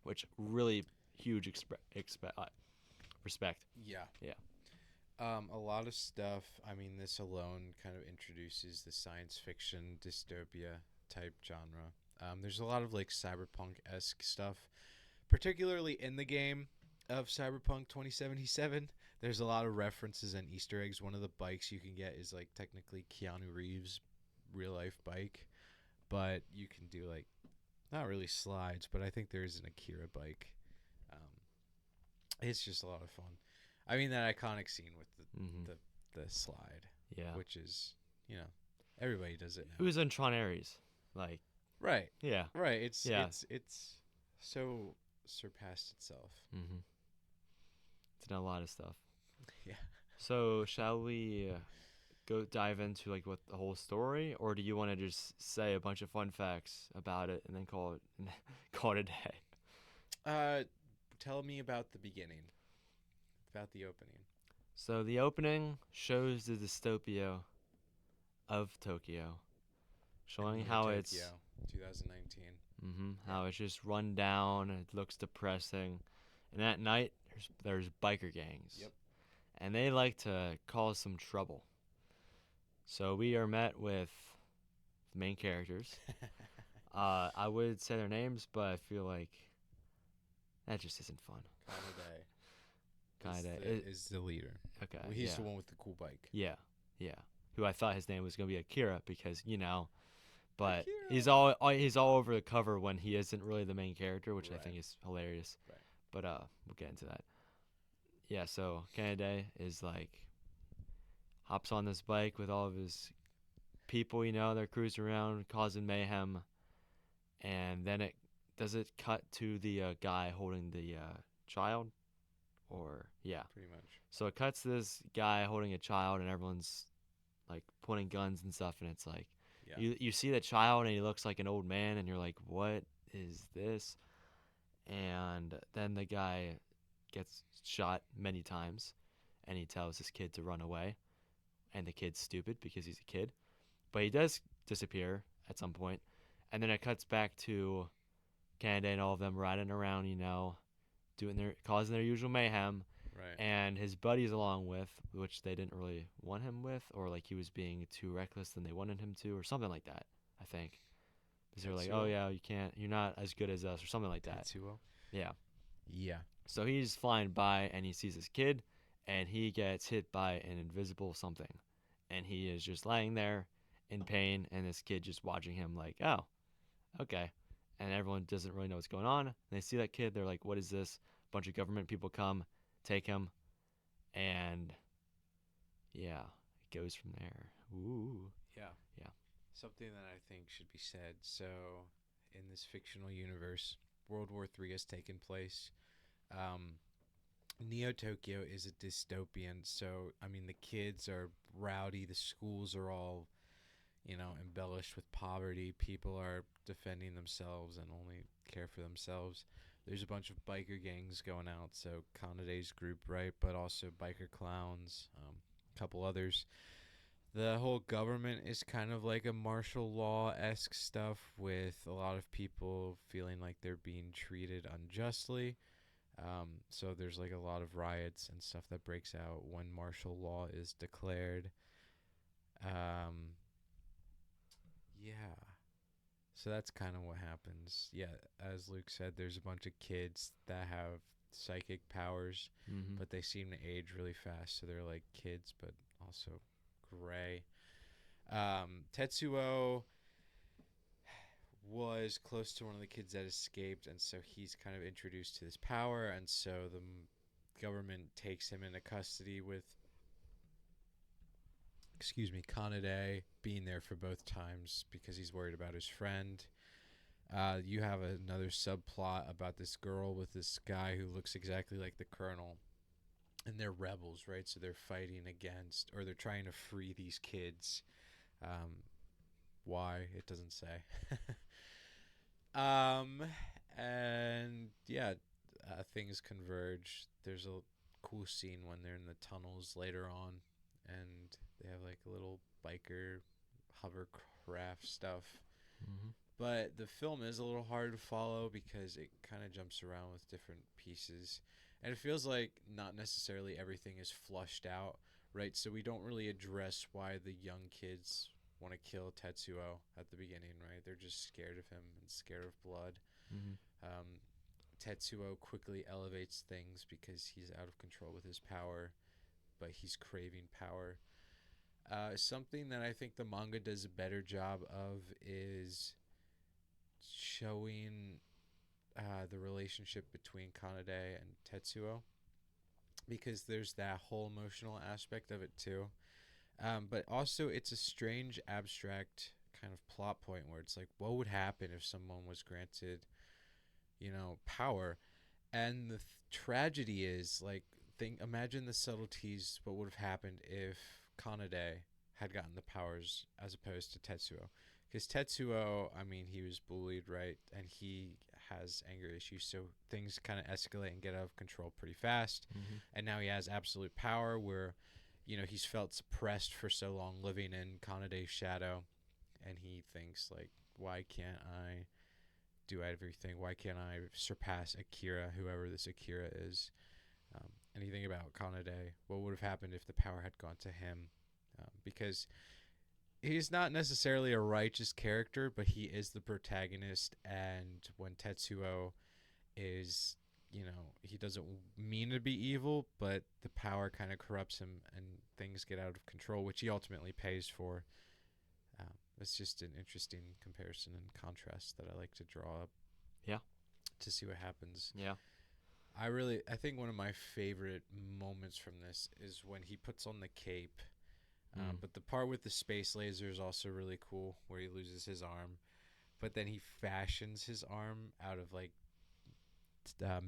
which really huge respect. Yeah. A lot of stuff. I mean, this alone kind of introduces the science fiction dystopia type genre. There's a lot of like cyberpunk esque stuff, particularly in the game of Cyberpunk 2077. There's a lot of references and Easter eggs. One of the bikes you can get is like technically Keanu Reeves' real life bike, but you can do like not really slides, but I think there is an Akira bike. Um, it's just a lot of fun. I mean that iconic scene with Mm-hmm. the slide, Yeah. which is everybody does it It now. was in Tron Ares. Like, Right, yeah. right. It's Yeah. it's so surpassed itself. Mm-hmm. It's done a lot of stuff. Yeah. So, shall we go dive into like what the whole story, or do you want to just say a bunch of fun facts about it and then call it call it a day? Uh, Tell me about the beginning, about the opening. So the opening shows the dystopia of Tokyo, showing Neo how Tokyo, 2019. how it's just run down. It looks depressing, and at night there's biker gangs. Yep. And they like to cause some trouble. So we are met with the main characters. I would say their names, but I feel like that just isn't fun. Kinda. Is the leader. Okay. Well, he's yeah. the one with the cool bike. Yeah. Who I thought his name was gonna be Akira because but Akira. he's all over the cover when he isn't really the main character, which I Right. think is hilarious. Right. But we'll get into that. Yeah. So Kanade is like hops on this bike with all of his people. They're cruising around causing mayhem, and then it cut to the guy holding the child, or yeah. Pretty much. So it cuts to this guy holding a child, and everyone's like pointing guns and stuff, and it's like Yeah. you see the child, and he looks like an old man, and you're like, what is this? And then the guy gets shot many times, and he tells his kid to run away, and the kid's stupid because he's a kid, but he does disappear at some point, and then it cuts back to Canada and all of them riding around, causing their usual mayhem. Right. And his buddies along with, which they didn't really want him with, or like he was being too reckless than they wanted him to, or something like that, I think. Because they're like, oh yeah, you're not as good as us, or something like that. Tetsuo. Yeah. Yeah. So he's flying by and he sees his kid, and he gets hit by an invisible something. And he is just laying there in pain, and this kid just watching him like, oh, okay. And everyone doesn't really know what's going on. And they see that kid, they're like, what is this? A bunch of government people come, take him, and yeah, it goes from there. Ooh. Yeah. Yeah. Something that I think should be said. So, in this fictional universe, World War III has taken place. Neo Tokyo is a dystopian. So, I mean, the kids are rowdy. The schools are all, embellished with poverty. People are defending themselves and only care for themselves. There's a bunch of biker gangs going out. So, Kanade's group, right? But also biker clowns, a couple others. The whole government is kind of like a martial law-esque stuff with a lot of people feeling like they're being treated unjustly. So there's like a lot of riots and stuff that breaks out when martial law is declared. Yeah. So that's kind of what happens. Yeah, as Luke said, there's a bunch of kids that have psychic powers, Mm-hmm. but they seem to age really fast. So they're like kids, but also gray. Tetsuo was close to one of the kids that escaped, and so he's kind of introduced to this power, and so the government takes him into custody with, Kanade being there for both times because he's worried about his friend. You have another subplot about this girl with this guy who looks exactly like the colonel, and they're rebels, right? So they're fighting against, or they're trying to free these kids. Why? It doesn't say. And yeah, things converge. There's a cool scene when they're in the tunnels later on, and they have like a little biker hovercraft stuff. Mm-hmm. But the film is a little hard to follow because it kind of jumps around with different pieces. And it feels like not necessarily everything is flushed out, right? So we don't really address why the young kids want to kill Tetsuo at the beginning, right? They're just scared of him and scared of blood. Mm-hmm. Tetsuo quickly elevates things because he's out of control with his power, but he's craving power. Something that I think the manga does a better job of is showing the relationship between Kanade and Tetsuo, because there's that whole emotional aspect of it too. But also, it's a strange, abstract kind of plot point where it's like, what would happen if someone was granted, power? And the tragedy is like, imagine the subtleties. What would have happened if Kanade had gotten the powers as opposed to Tetsuo? Because Tetsuo, I mean, he was bullied, right? And he has anger issues, so things kind of escalate and get out of control pretty fast. Mm-hmm. And now he has absolute power where, he's felt suppressed for so long living in Kanade's shadow. And he thinks, like, why can't I do everything? Why can't I surpass Akira, whoever this Akira is? And you think about Kanade, what would have happened if the power had gone to him? Because he's not necessarily a righteous character, but he is the protagonist. And when Tetsuo is, he doesn't mean to be evil, but the power kind of corrupts him and things get out of control, which he ultimately pays for. It's just an interesting comparison and contrast that I like to draw up. Yeah. To see what happens. Yeah. I think one of my favorite moments from this is when he puts on the cape. But the part with the space laser is also really cool, where he loses his arm, but then he fashions his arm out of like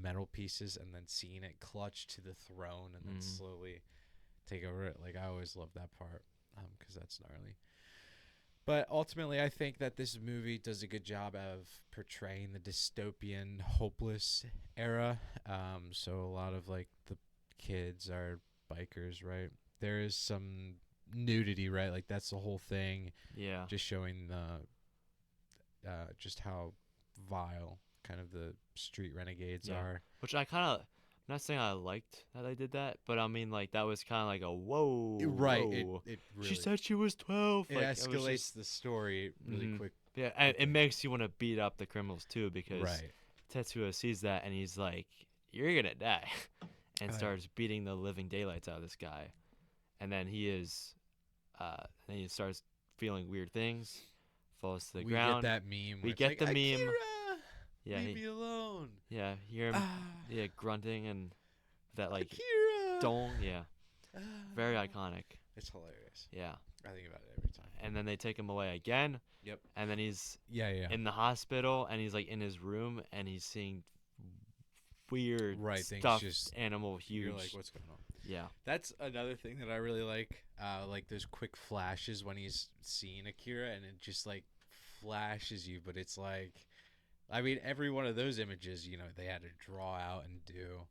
metal pieces, and then seeing it clutch to the throne and then slowly take over it. Like, I always love that part because that's gnarly. But ultimately, I think that this movie does a good job of portraying the dystopian, hopeless era. So a lot of like the kids are bikers, right? There is some nudity, right? Like, that's the whole thing. Yeah. Just showing just how vile kind of the street renegades are. Which I'm not saying I liked that they did that, but I mean, like, that was kind of like a whoa. Right. Whoa. It really, she said she was 12. it like, escalates the story really quick. Yeah, and it makes you want to beat up the criminals too, because Right. Tetsuo sees that and he's like, "You're gonna die," and starts beating the living daylights out of this guy. And then he starts feeling weird things, falls to the ground. We get that meme. We get the meme. Akira, Yeah, leave me alone. Yeah, hear him grunting and that like Akira. dong. Yeah, very iconic. It's hilarious. Yeah. I think about it every time. And then they take him away again. Yep. And then he's Yeah. in the hospital, and he's like in his room, and he's seeing weird stuff, animal, huge. You're like, what's going on? Yeah. That's another thing that I really like. Like, there's quick flashes when he's seeing Akira, and it just like flashes you, but it's like, I mean, every one of those images, they had to draw out and do.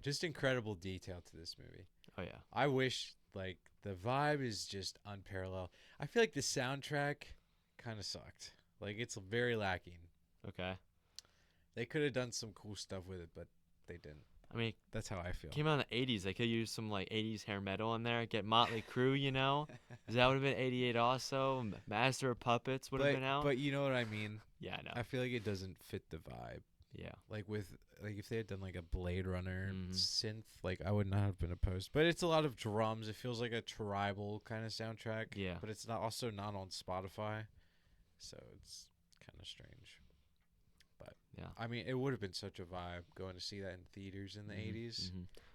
Just incredible detail to this movie. Oh yeah. I wish, like, the vibe is just unparalleled. I feel like the soundtrack kind of sucked. Like, it's very lacking. Okay. They could have done some cool stuff with it, but they didn't. I mean, that's how I feel. Came out in the 80s. They could use some like 80s hair metal in there. Get Motley Crue, that would have been 88 also. Master of Puppets would have been out. But you know what I mean? Yeah, I know. I feel like it doesn't fit the vibe. Yeah. Like if they had done like a Blade Runner synth, like, I would not have been opposed. But it's a lot of drums. It feels like a tribal kind of soundtrack. Yeah. But it's not on Spotify, so it's kind of strange. But yeah, I mean, it would have been such a vibe going to see that in theaters in the 80s.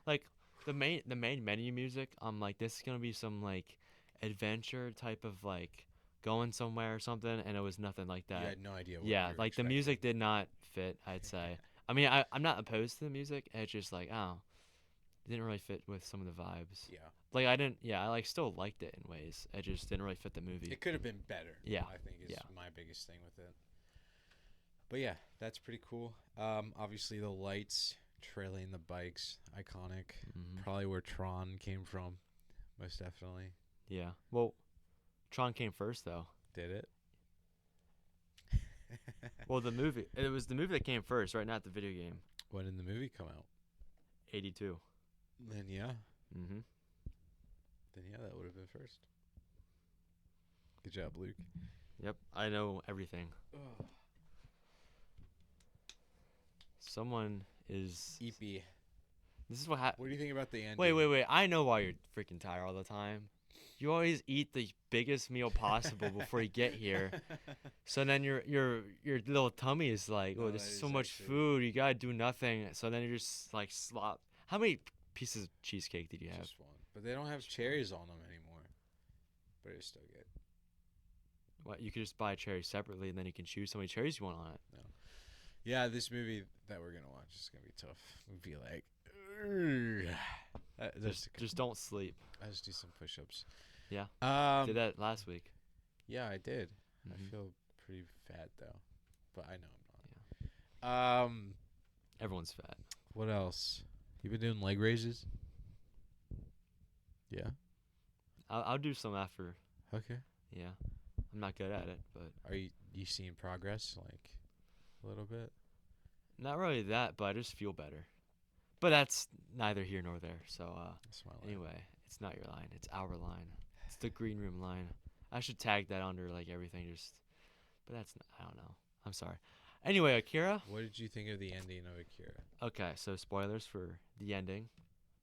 Like the main menu music. I'm like, this is gonna be some like adventure type of like going somewhere or something, and it was nothing like that. You had no idea what yeah, you were like expecting. The music did not fit, I'd say. I mean, I'm not opposed to the music. It's just like, it didn't really fit with some of the vibes. Yeah. Like I like still liked it in ways. It just didn't really fit the movie. It could have been better. Yeah. I think is my biggest thing with it. But yeah, that's pretty cool. Obviously the lights trailing the bikes, iconic. Probably where Tron came from, most definitely. Yeah. Well, Tron came first though. Did it? Well, it was the movie that came first, right? Not the video game. When did the movie come out? 82. Then yeah. Mm-hmm. Then yeah, that would have been first. Good job, Luke. Yep, I know everything. Someone is. EP. This is what happened. What do you think about the ending? Wait. I know why you're freaking tired all the time. You always eat the biggest meal possible before you get here. So then your little tummy is like, oh, No, this that is is so much actually- food. You gotta do nothing. So then you're just like slop. How many pieces of cheesecake did you have? Just one. But they don't have cherries on them anymore. But it's still good. What, you could just buy a cherry separately, and then you can choose how many cherries you want on it. Yeah, this movie that we're gonna watch is gonna be tough. We'd be like, Just don't sleep. I just do some push-ups. Yeah. Um. Did that last week. Yeah, I did. Mhm. I feel pretty fat though, but I know I'm not. Everyone's fat. What else? You been doing leg raises? Yeah. I'll do some after. Okay. Yeah. I'm not good at it, but Are you seeing progress, like a little bit? not really that. But I just feel better. But that's neither here nor there. So That's my line. anyway, it's not your line. It's our line. It's the green room line. I should tag that under like everything. But that's I don't know. I'm sorry. Anyway, Akira. What did you think of the ending of Akira? Okay, so spoilers for the ending,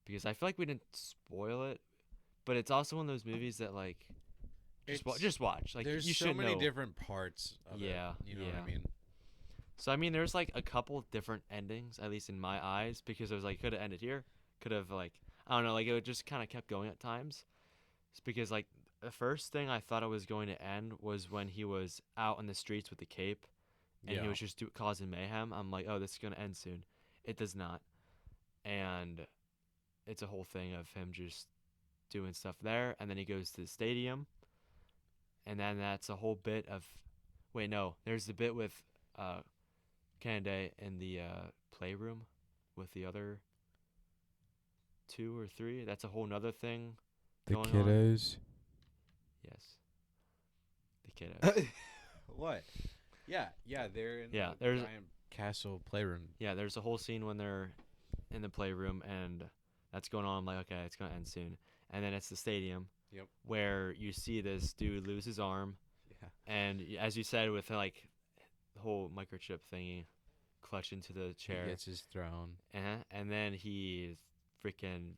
because I feel like we didn't spoil it, but it's also one of those movies that like just watch. Like There's you so should many know. different parts of Yeah, it. You know what yeah. I mean? So I mean, there's like a couple different endings, at least in my eyes, because it was like could have ended here, could have like I don't know, like it just kind of kept going at times. It's because like the first thing I thought it was going to end was when he was out in the streets with the cape, and Yeah. he was just causing mayhem. I'm like, oh, this is gonna end soon. It does not, and it's a whole thing of him just doing stuff there, and then he goes to the stadium, and then that's a whole bit of. Wait, no, there's the bit with Kennedy in the playroom with the other 2 or 3. That's a whole nother thing. The going on. kiddos. Yes. The kiddos. What? Yeah, they're in Yeah, the there's- giant castle playroom. Yeah, there's a whole scene when they're in the playroom and that's going on. I'm like, okay, it's going to end soon. And then it's the stadium. Yep. Where you see this dude lose his arm. Yeah. And as you said, with like the whole microchip thingy clutched into the chair. He gets his throne. And then he freaking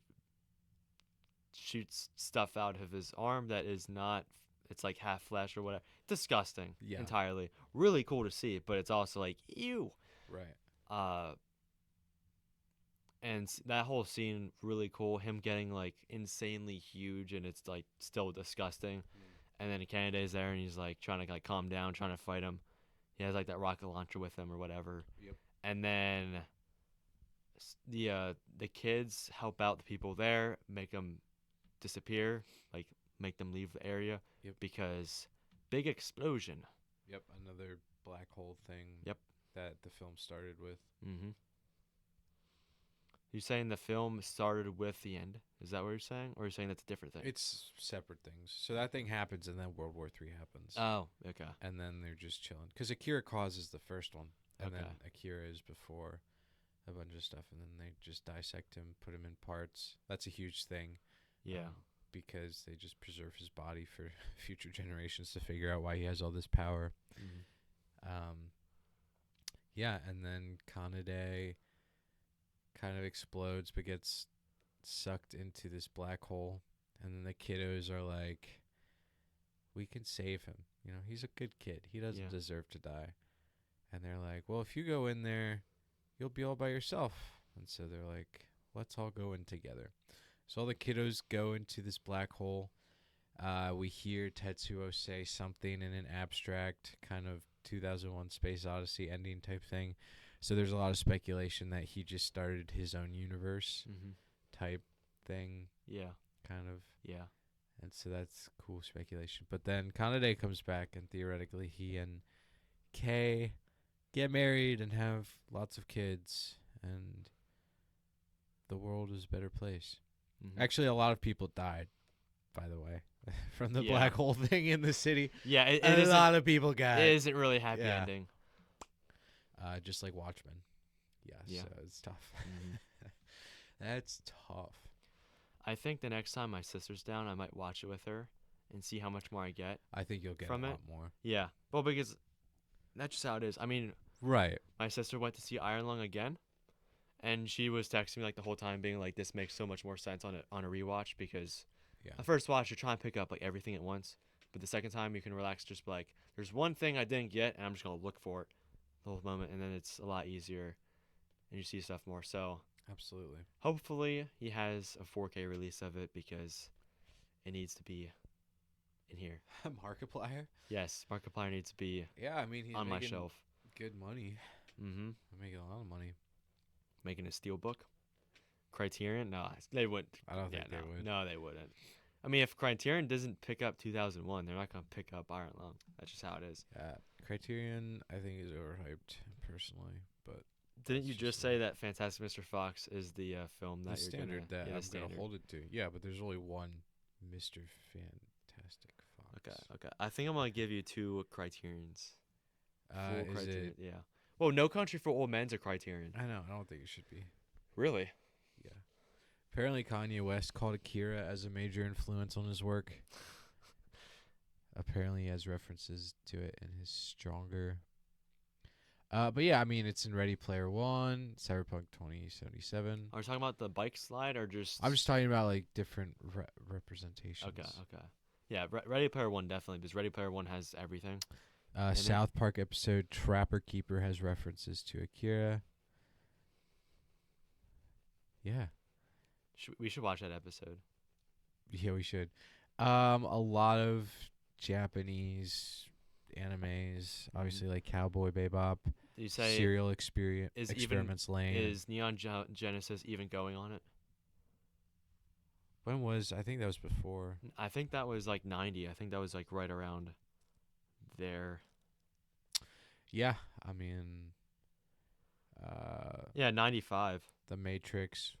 shoots stuff out of his arm that is not. It's like half flesh or whatever. Disgusting. Yeah. Entirely. Really cool to see, but it's also like ew. Right. And that whole scene really cool. Him getting like insanely huge, and it's like still disgusting. And then Kennedy's there, and he's like trying to like calm down, trying to fight him. He has like that rocket launcher with him or whatever. Yep. And then the kids help out the people there, make them disappear, like make them leave the area. Yep. Because big explosion. Yep. Another black hole thing. Yep. That the film started with. Mm-hmm. You're saying the film started with the end? Is that what you're saying? Or are you saying that's a different thing? It's separate things. So that thing happens, and then World War III happens. Oh, okay. And then they're just chilling. Because Akira causes the first one. And then Okay. Akira is before a bunch of stuff. And then they just dissect him, put him in parts. That's a huge thing. Yeah. Because they just preserve his body for future generations to figure out why he has all this power. Mhm. Yeah, and then Kanade kind of explodes but gets sucked into this black hole. And then the kiddos are like, we can save him. You know, he's a good kid. He doesn't Yeah. deserve to die. And they're like, well, if you go in there, you'll be all by yourself. And so they're like, let's all go in together. So all the kiddos go into this black hole. We hear Tetsuo say something in an abstract kind of 2001 Space Odyssey ending type thing. So there's a lot of speculation that he just started his own universe Mhm. type thing, Yeah. kind of. Yeah. And so that's cool speculation. But then Kanade comes back, and theoretically he and Kei get married and have lots of kids, and the world is a better place. Mhm. Actually, a lot of people died, by the way, from the Yeah. black hole thing in the city. Yeah. It A isn't. lot of people got It isn't really a happy Yeah. ending. just like Watchmen. Yeah, Yeah. so it's tough. Mhm. That's tough. I think the next time my sister's down, I might watch it with her and see how much more I get I think you'll get from a it. lot more. Yeah. Well, because that's just how it is. I mean, Right. my sister went to see Iron Lung again, and she was texting me like the whole time, being like, "This makes so much more sense on a rewatch because Yeah. the first watch you're trying to pick up like everything at once, but the second time you can relax, just be like, there's one thing I didn't get, and I'm just gonna look for it the whole moment, and then it's a lot easier, and you see stuff more. So Absolutely. hopefully he has a 4K release of it because it needs to be in here. Markiplier? Yes, Markiplier needs to be Yeah, I mean, he's on my making shelf. good money. Mm-hmm. He's making a lot of money. Making a steelbook. Criterion? No, they wouldn't. I don't Yeah, think they would. No, they wouldn't. I mean, if Criterion doesn't pick up 2001, they're not gonna pick up Iron Lung. That's just how it is. Criterion, I think, is overhyped, personally. But Didn't that's you just just me. say that Fantastic Mr. Fox is the film that the you're standard gonna, that yeah, I'm the standard. going to hold it to. Yeah, but there's only one Mr. Fantastic Fox. Okay. I think I'm gonna give you 2 Criterions. Full Is Criterion, it? yeah. Well, No Country for Old Men's a Criterion. I know. I don't think it should be. Really? Yeah. Apparently, Kanye West called Akira as a major influence on his work. Apparently, he has references to it in his Stronger. But yeah, I mean, it's in Ready Player One, Cyberpunk 2077. Are we talking about the bike slide or just? I'm just talking about like different representations. Okay. Yeah, Ready Player One definitely, because Ready Player One has everything. South Park episode Trapper Keeper has references to Akira. Yeah. We should watch that episode. Yeah, we should. A lot of Japanese animes, obviously like Cowboy Bebop, Did you say Serial Experiments Lane. is Neon Genesis even going on it? I think that was before. I think that was like 90. I think that was like right around there. Yeah, I mean, Yeah, 95. The Matrix.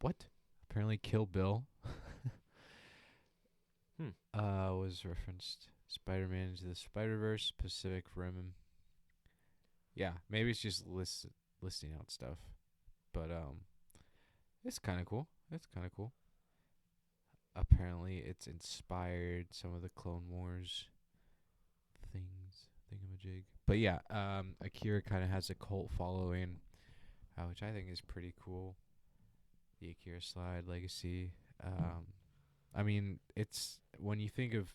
What? Apparently, Kill Bill. Was referenced. Spider-Man Into the Spider-Verse, Pacific Rim. Yeah, maybe it's just listing out stuff, but it's kind of cool. Apparently, it's inspired some of the Clone Wars thingamajig. But yeah, Akira kind of has a cult following, which I think is pretty cool. The Akira slide legacy. I mean, it's when you think of,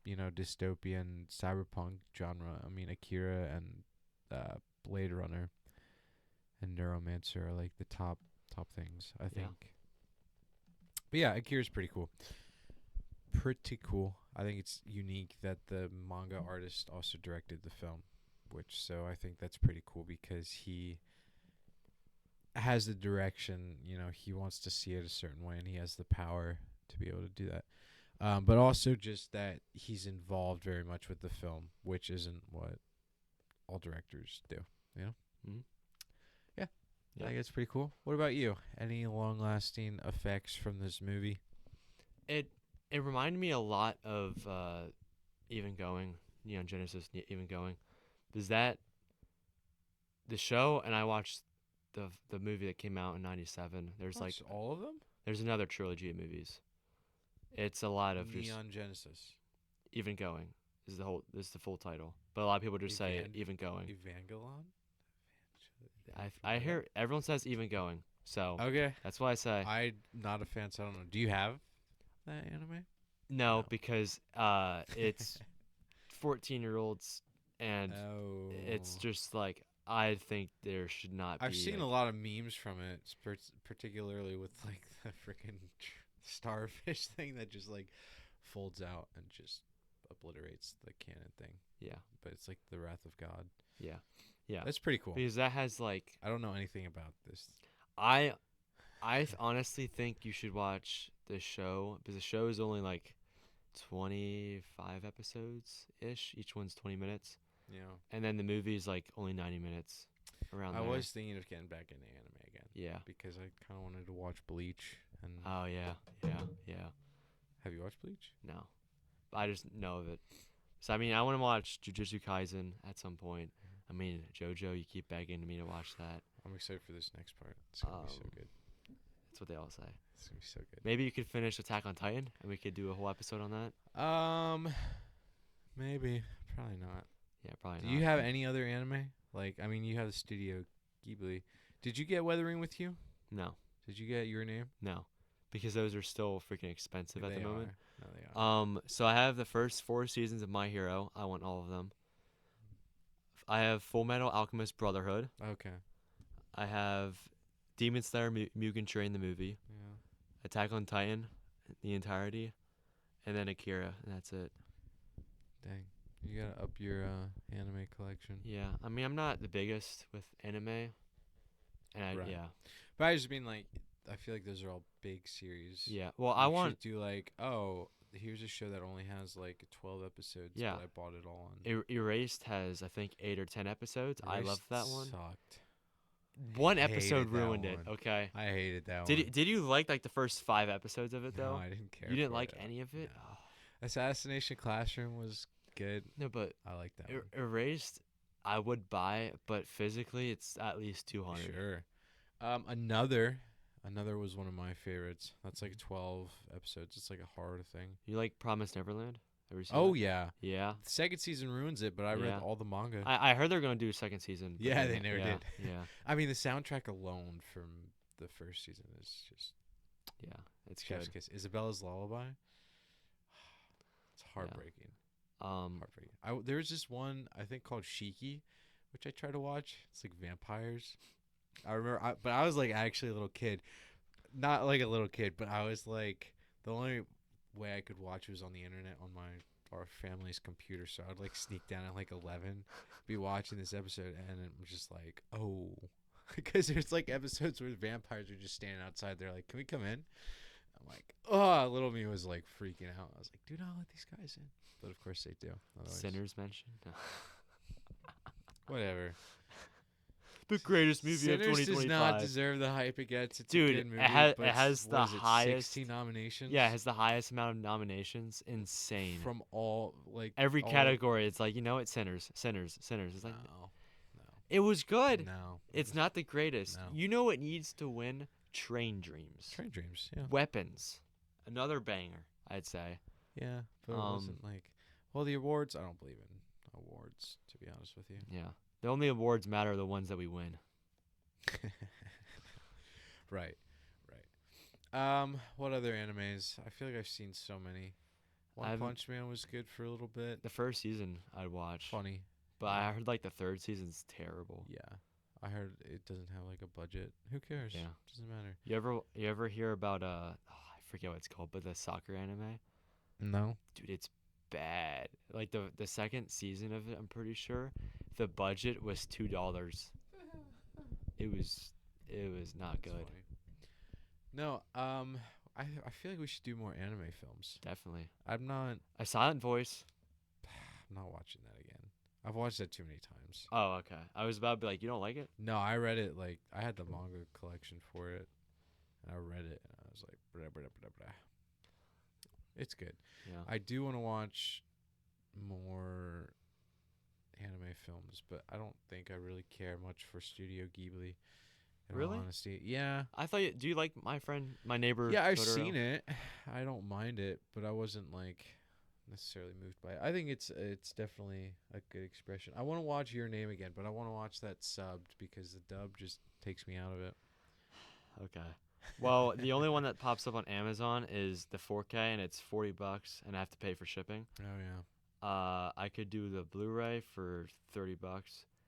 dystopian cyberpunk genre. I mean, Akira and Blade Runner and Neuromancer are like the top things, I think. But yeah, Akira's pretty cool. I think it's unique that the manga artist also directed the film, so I think that's pretty cool because he has the direction, he wants to see it a certain way, and he has the power to be able to do that. But also just that he's involved very much with the film, which isn't what all directors do, Mm-hmm. Yeah. I think it's pretty cool. What about you? Any long-lasting effects from this movie? It reminded me a lot of Even Going, Neon Genesis Even Going. Is that the show? And I watched the movie that came out in 97. There's like all of them? There's another trilogy of movies. It's a lot of Neon Genesis. Even Going is the full title. But a lot of people just say Even Going. Evangelon? I hear everyone says Even Going. So okay, that's why I say I'm not a fan, so I don't know. Do you have that anime? no. Because it's 14-year-olds and it's just like I think there should not be. I've seen a lot of memes from it, particularly with like the freaking starfish thing that just like folds out and just obliterates the canon thing. Yeah. But it's like the Wrath of God. Yeah. Yeah. That's pretty cool. Because that has like I don't know anything about this. I honestly think you should watch the show because the show is only like 25 episodes ish. Each one's 20 minutes. Yeah. And then the movie is like only 90 minutes around there. I was thinking of getting back into anime again. Yeah. Because I kind of wanted to watch Bleach. And oh, yeah. Have you watched Bleach? No. I just know of it. So, I mean, I want to watch Jujutsu Kaisen at some point. I mean, JoJo, you keep begging me to watch that. I'm excited for this next part. It's going to be so good. That's what they all say. It's gonna be so good. Maybe you could finish Attack on Titan, and we could do a whole episode on that. Maybe. Probably not. Yeah, probably Do not. you have any other anime? Like, I mean, you have the Studio Ghibli. Did you get Weathering with You? No, Did you get Your Name? no, because those are still freaking expensive at They the moment. are. No, they are. So I have the first 4 seasons of My Hero. I want all of them. I have Full Metal Alchemist Brotherhood. Okay. I have Demon Slayer Mugen Train the movie. Yeah. Attack on Titan, the entirety, and then Akira, and that's it. Dang. You gotta up your anime collection. Yeah, I mean I'm not the biggest with anime, and Right. yeah, But I just mean, like, I feel like those are all big series. yeah. Well, You I want should do, like, oh, here's a show that only has, like, 12 episodes, Yeah. but I bought it all on. Erased has I think 8 or 10 episodes. I love Erased that one. Sucked. One episode hated that ruined it. one. Okay. I hated that Did one. did you like the first 5 episodes of it No, though? I didn't care. You didn't for like it. any of it? No. Assassination Classroom was good. No, but I like that one. Erased, I would buy, but physically it's at least 200. Sure. Another was one of my favorites. That's like 12 episodes. It's like a horror thing. You like Promised Neverland? Ever seen Oh that? yeah. Yeah. The second season ruins it, but I read Yeah. all the manga. I heard they're gonna do a second season. but Yeah, then- they never yeah, did. Yeah, I mean, the soundtrack alone from the first season is just yeah, it's chef's good. kiss. Isabella's Lullaby. It's heartbreaking. Heartbreaking. There was this one I think called Shiki, which I tried to watch. It's like vampires. I remember, but I was like actually a little kid, not like a little kid, but I was like the only way I could watch was on the internet on our family's computer. So I'd like sneak down at like 11, be watching this episode, and it was just like, oh, because there's like episodes where vampires are just standing outside. They're like, can we come in? I'm like, oh, little me was like freaking out. I was like, do not let these guys in. But of course they do. Otherwise, Sinners mentioned. whatever. The greatest movie of Sinners does 2025. not deserve the hype it gets. It's Dude, a good movie, it but has what the is it, highest- 16 nominations. Yeah, it has the highest amount of nominations. Insane. From all Every all- category, it's like, it's Sinners. It's like, No, it was good. no. It's not the greatest. No. You know what needs to win? Train Dreams. Train Dreams. Yeah, Weapons. Another banger, I'd say. yeah. But it wasn't like. Well, the awards. I don't believe in awards, to be honest with you. Yeah. The only awards matter are the ones that we win. Right. What other animes? I feel like I've seen so many. One I've- Punch Man was good for a little bit. The first season I'd watch. Funny. But I heard like the third season's terrible. Yeah. I heard it doesn't have like a budget. Who cares? Yeah. Doesn't matter. You ever hear about I forget what it's called, but the soccer anime? No. Dude, it's bad. Like the second season of it, I'm pretty sure the budget was $2. It was not good. Funny. No, I feel like we should do more anime films. Definitely. I'm not A Silent Voice. watching that again. I've watched that too many times. Oh, okay. I was about to be like, you don't like it? No, I read it like I had the manga collection for it, and I read it, and I was like, blah, blah, blah, blah. It's good. Yeah. I do want to watch more anime films, but I don't think I really care much for Studio Ghibli. In all Really? honesty, yeah. I thought do you like my neighbor? Yeah, I've Totoro? seen it. I don't mind it, but I wasn't like necessarily moved by it. I think it's definitely a good expression. I want to watch Your Name again, but I want to watch that subbed because the dub just takes me out of it. Okay. Well, the only one that pops up on Amazon is the 4K, and it's $40, and I have to pay for shipping. Oh yeah. I could do the Blu-ray for $30,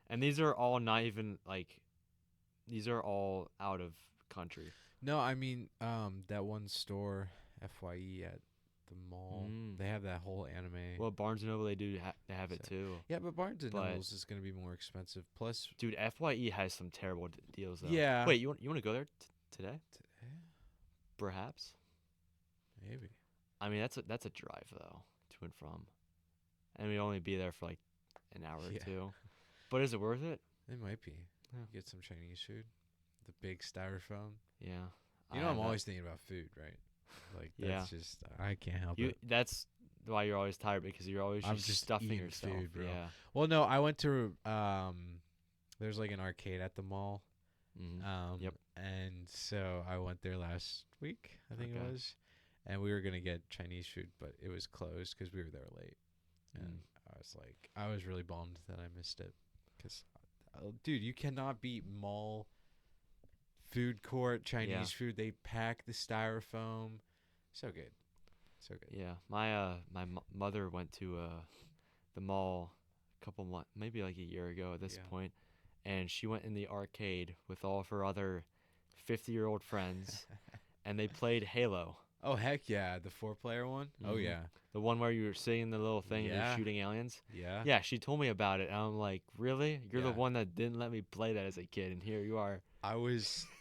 and these are all not even like, these are all out of country. No, I mean that one store, FYE at the mall. They have that whole anime. Well, Barnes and Noble they have it So- too. Yeah, but Barnes and but- Nobles is going to be more expensive. Plus, Dude, FYE has some terrible deals though. Yeah. Wait, you want to go there today? eh, Perhaps. maybe. I mean, that's a drive though, to and from, and we'd only be there for like an hour Yeah. or two. But is it worth it? It might be. Yeah. Get some Chinese food. The big styrofoam. Yeah. You know, I'm always thinking about food, right? Like that's Yeah. just I can't help You. it. That's why you're always tired, because you're always I'm just, just stuffing eating yourself. food, bro. Yeah. Well, no, I went to there's like an arcade at the mall. Mhm. Yep. And so I went there last week, I think Okay. it was, and we were gonna get Chinese food, but it was closed because we were there late. And I was really bummed that I missed it, because, dude, you cannot beat mall food court Chinese food. They pack the styrofoam, so good, so good. Yeah. My mother went to the mall a couple months, maybe like a year ago at this Yeah. point, and she went in the arcade with all of her other 50-year-old friends, and they played Halo. Oh heck yeah, the 4-player one. Oh Mhm. yeah, The one where you were sitting in the little thing and Yeah. you're shooting aliens. yeah. Yeah, she told me about it, and I'm like, really? You're the Yeah. one that didn't let me play that as a kid, and here you are.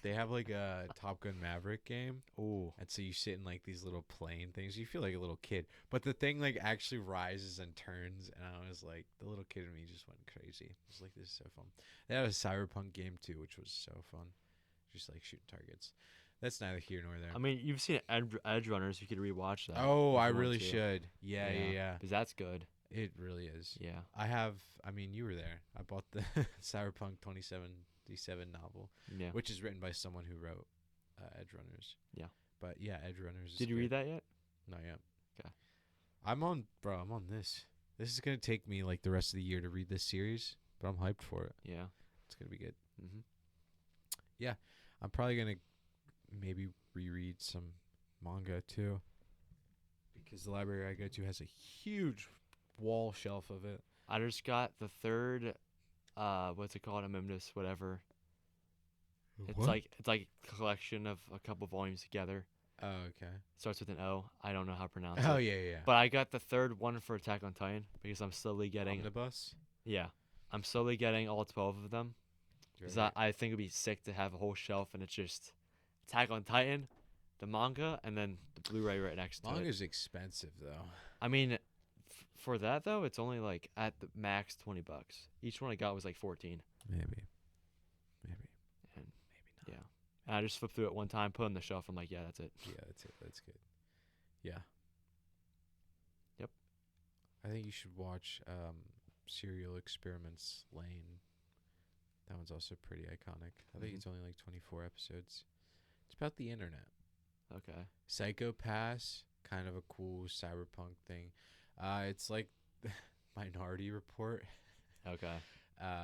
They have like a Top Gun Maverick game, Ooh. and so you sit in like these little plane things. You feel like a little kid, but the thing like actually rises and turns, and I was like, the little kid in me just went crazy. I was like, this is so fun. They had a Cyberpunk game too, which was so fun, just like shooting targets. That's neither here nor there. I mean, you've seen Edge Runners. You could rewatch that. Oh, if I you want really to. should. Yeah. Because that's good. It really is. Yeah. I mean, you were there. I bought the Cyberpunk 2077 novel, Yeah. which is written by someone who wrote Edge Runners. Yeah. But yeah, Edge Runners. Did you read that yet? Not yet. Okay. I'm on this. This is gonna take me like the rest of the year to read this series, but I'm hyped for it. Yeah. It's gonna be good. Mhm. I'm probably gonna maybe reread some manga too, because the library I go to has a huge wall shelf of it. I just got the third. What's it called? Amendus, whatever. It's like a collection of a couple volumes together. Oh, okay. Starts with an O. I don't know how to pronounce Oh it. yeah. But I got the third one for Attack on Titan because I'm slowly getting. Omnibus. Yeah, I'm slowly getting all 12 of them. Because I think it'd be sick to have a whole shelf and it's just Attack on Titan, the manga, and then the Blu-ray right next to it. Manga's expensive though. I mean, for that though, it's only like at the max $20. Each one I got was like 14. Maybe. And Maybe not. yeah, and I just flipped through it one time, put it on the shelf. I'm like, yeah, that's it. Yeah, that's it. That's good. Yeah. Yep. I think you should watch Serial Experiments Lane. That one's also pretty iconic. I think it's only like 24 episodes. It's about the internet. Okay. Psycho Pass, kind of a cool cyberpunk thing. It's like Minority Report. Okay.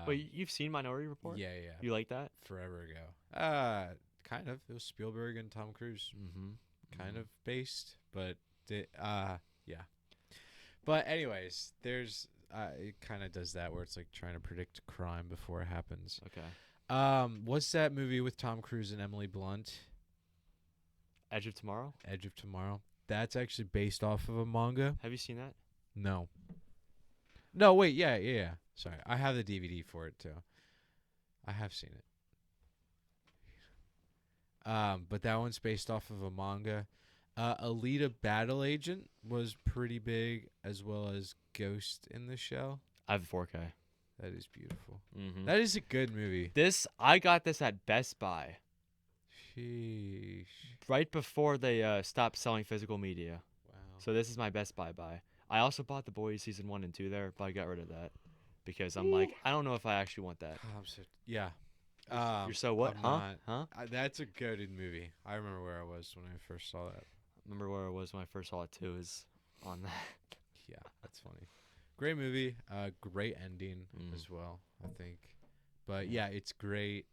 Wait, you've seen Minority Report? Yeah. You like that? Forever ago. Kind of. It was Spielberg and Tom Cruise. Mm-hmm. Kind of based, but yeah. But anyways, there's it kind of does that where it's like trying to predict crime before it happens. Okay. What's that movie with Tom Cruise and Emily Blunt? Edge of Tomorrow? Edge of Tomorrow. That's actually based off of a manga. Have you seen that? No, wait, yeah. Sorry, I have the DVD for it too. I have seen it. But that one's based off of a manga. Alita Battle Agent was pretty big, as well as Ghost in the Shell. I have a 4K. That is beautiful. Mm-hmm. That is a good movie. I got this at Best Buy Sheesh. right before they stopped selling physical media. Wow. So this is my Best Buy buy. I also bought The Boys season 1 and 2 there, but I got rid of that because I'm like, I don't know if I actually want that. Yeah. You're so what? I'm Huh? that's a good movie. I remember where I was when I first saw that. Remember where I was when I first saw it too, is on that. Yeah, that's funny. Great movie. Great ending Mm. as well, I think. But yeah, it's great.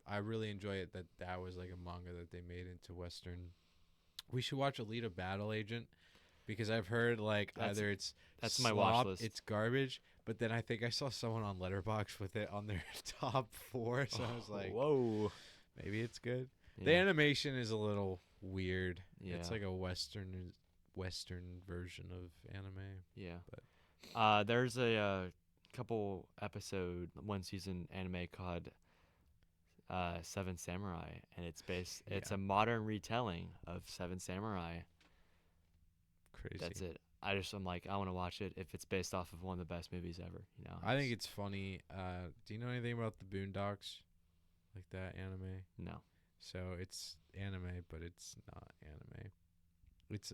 I really enjoy it that was like a manga that they made into Western. We should watch Alita Battle Agent because I've heard like either it's That's my watch slop, list. it's garbage, but then I think I saw someone on Letterboxd with it on their top 4, so I was like, whoa. maybe it's good. Yeah. The animation is a little weird. Yeah. It's like a Western version of anime. Yeah. There's a couple episode, one season anime called Seven Samurai, and it's Yeah. a modern retelling of Seven Samurai. Crazy. That's it. I'm like, I want to watch it if it's based off of one of the best movies ever. You know. I think it's funny. Do you know anything about the Boondocks? Like that anime? No. So it's anime, but it's not anime. It's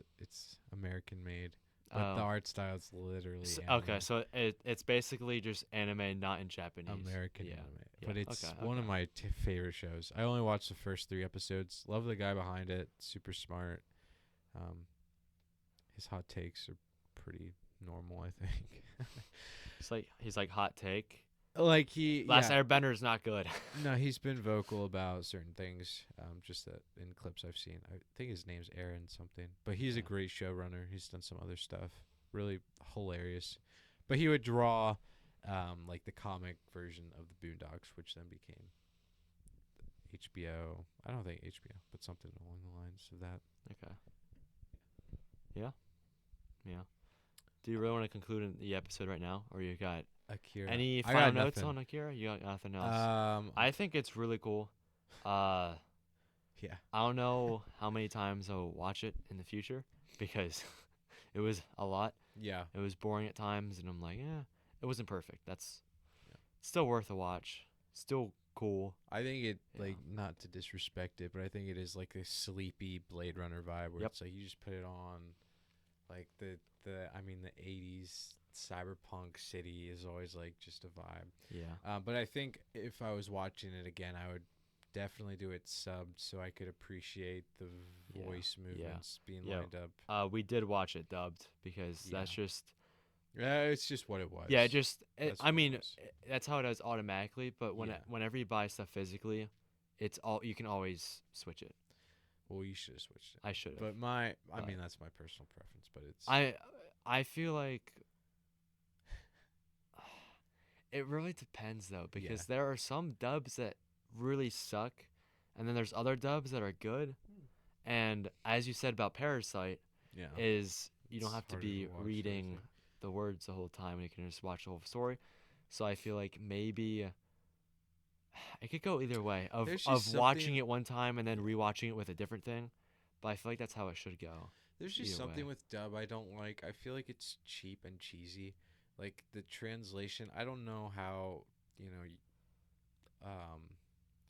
American made, But the art style is literally Okay, anime. so it's basically just anime, not in Japanese. American Yeah. anime. Yeah, But it's okay, one of okay. my favorite shows. I only watched the first 3 episodes. Love the guy behind it. Super smart. Um, his hot takes are pretty normal, I think. It's like he's like hot take. Like he, Last yeah. Airbender is not good. No, he's been vocal about certain things. Just that in clips I've seen. I think his name's Aaron something. But he's a Okay. great showrunner. He's done some other stuff. Really hilarious. But he would draw, like the comic version of the Boondocks, which then became HBO. I don't think HBO, but something along the lines of that. Okay. Yeah. Yeah. Do you really want to conclude the episode right now, or you got Akira. any I final got notes nothing. on Akira? You got nothing else? I I think it's really cool. Uh, yeah. I don't know how many times I'll watch it in the future because it was a lot. Yeah. It was boring at times, and I'm like, it wasn't perfect. That's Yeah. still worth a watch. Still cool. I think it Yeah. like not to disrespect it, but I think it is like a sleepy Blade Runner vibe where Yep. it's like you just put it on, like the '80s cyberpunk city is always like just a vibe. Yeah. But I think if I was watching it again, I would definitely do it subbed so I could appreciate the Yeah. voice Yeah. movements being Yeah. lined up. We did watch it dubbed because Yeah. that's just It's just what it was. yeah. That's I what it mean, was. that's how it is automatically. But Yeah. whenever you buy stuff physically, it's all you can always switch it. Well, you should have switched it. I should have. But I But- mean, that's my personal preference. But it's I feel like it really depends though because Yeah. there are some dubs that really suck, and then there's other dubs that are good. And as you said about Parasite, yeah. is you don't It's have to harder be to watch reading everything. the words the whole time, and you can just watch the whole story. So I feel like maybe it could go either way of There's just watching something- it one time and then rewatching it with a different thing. But I feel like that's how it should go. There's just either something way. with dub I don't like. I feel like it's cheap and cheesy. Like the translation, I don't know how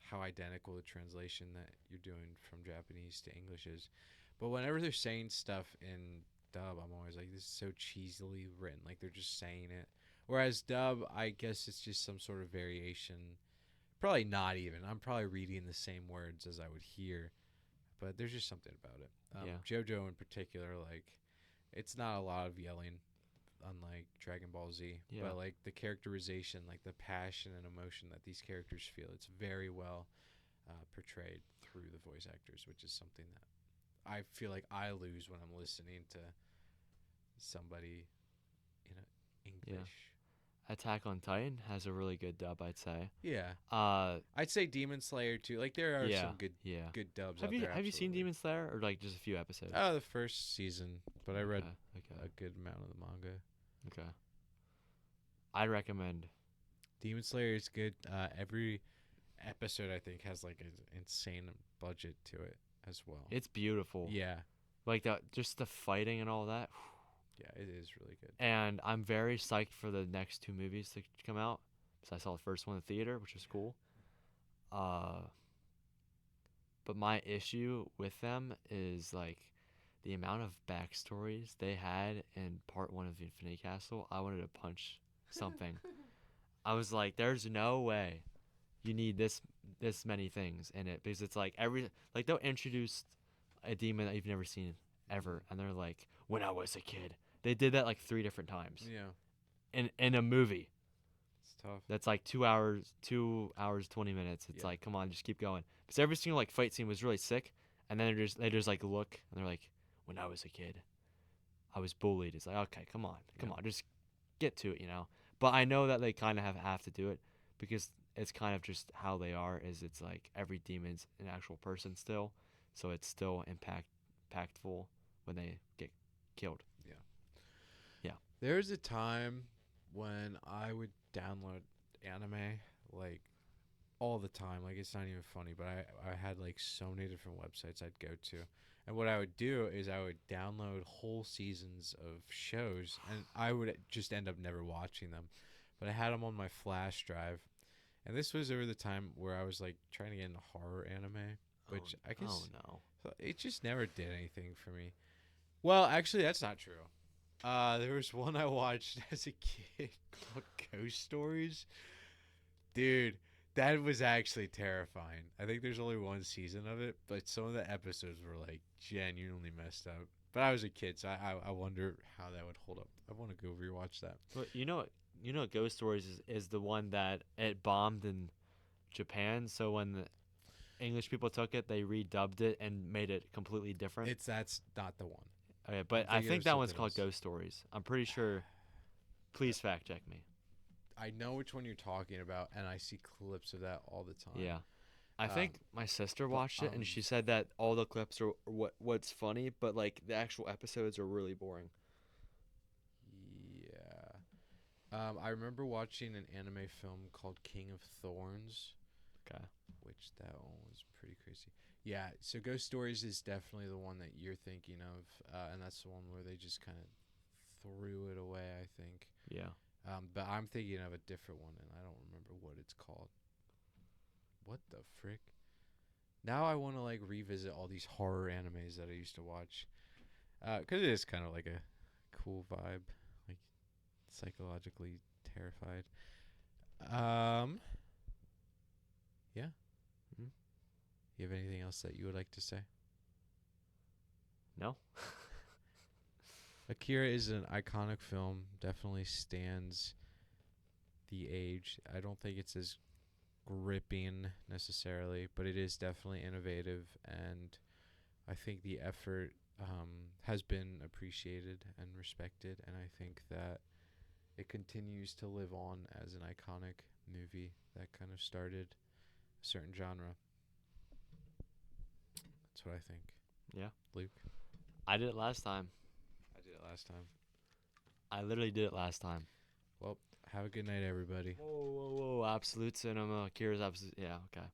how identical the translation that you're doing from Japanese to English is, but whenever they're saying stuff in dub, I'm always like, this is so cheesily written. Like they're just saying it. Whereas dub, I guess it's just some sort of variation. Probably not even. I'm probably reading the same words as I would hear, but there's just something about it. Yeah. JoJo in particular, like, it's not a lot of yelling, unlike Dragon Ball Z. Yeah. But like the characterization, like the passion and emotion that these characters feel, it's very well portrayed through the voice actors, which is something that I feel like I lose when I'm listening to somebody in English. Attack on Titan has a really good dub, I'd say. Yeah. Uh, I'd say Demon Slayer too. Like there are yeah, some good yeah. dubs Have out you there. have you seen absolutely. Demon Slayer or like just a few episodes? Oh, the first season, but I read Okay. a good amount of the manga. Okay. I'd recommend. Demon Slayer is good. Every episode I think has like an insane budget to it as well. It's beautiful. Yeah, Like just the fighting and all that. yeah, it is really good. And I'm very psyched for the next two movies to come out. So I saw the first one in the theater, which was cool. But my issue with them is like the amount of backstories they had in part one of Infinity Castle. I wanted to punch something. I was like, "There's no way you need this many things in it," because it's like they'll introduce a demon that you've never seen ever, and they're like, "When I was a kid." They did that like 3 different times Yeah, in a movie it's tough. that's like 2 hours 20 minutes. It's Yeah. like, come on, just keep going. Because every single like fight scene was really sick, and then they just like look and they're like, when I was a kid, I was bullied. It's like, okay, come on, just get to it, you know. But I know that they kind of have to do it because it's kind of just how they are. Is it's like every demon's an actual person still, so it's still impactful when they get killed. There was a time when I would download anime like all the time. Like it's not even funny, but I had like so many different websites I'd go to. And what I would do is I would download whole seasons of shows and I would just end up never watching them. But I had them on my flash drive. And this was over the time where I was like trying to get into horror anime, which I guess Oh no. it just never did anything for me. Well, actually that's not true. There was one I watched as a kid called Ghost Stories. Dude, that was actually terrifying. I think there's only one season of it, but some of the episodes were like genuinely messed up. But I was a kid, so I wonder how that would hold up. I want to go rewatch that. But Ghost Stories is the one that it bombed in Japan. So when the English people took it, they redubbed it and made it completely different. That's not the one. Okay, but I'm I thinking think of that one's something called else. Ghost Stories. I'm pretty sure. Please fact check me. I know which one you're talking about, and I see clips of that all the time. Yeah. I think my sister but, watched it and she said that all the clips are what's funny, but like the actual episodes are really boring. Yeah. I remember watching an anime film called King of Thorns. Okay. Which that one was pretty crazy. Yeah, so Ghost Stories is definitely the one that you're thinking of, and that's the one where they just kind of threw it away, I think. Yeah. But I'm thinking of a different one, and I don't remember what it's called. What the frick? Now I want to like revisit all these horror animes that I used to watch, because it is kind of like a cool vibe, like psychologically terrified. Yeah. Mhm. You have anything else that you would like to say? No? Akira is an iconic film. Definitely stands the age. I don't think it's as gripping necessarily, but it is definitely innovative, and I think the effort has been appreciated and respected, and I think that it continues to live on as an iconic movie that kind of started a certain genre. That's what I think. Yeah. Luke? I did it last time. I did it last time. I literally did it last time. Well, have a good night, everybody. Whoa, whoa, whoa. Absolute cinema. Akira's absolute. Yeah, okay.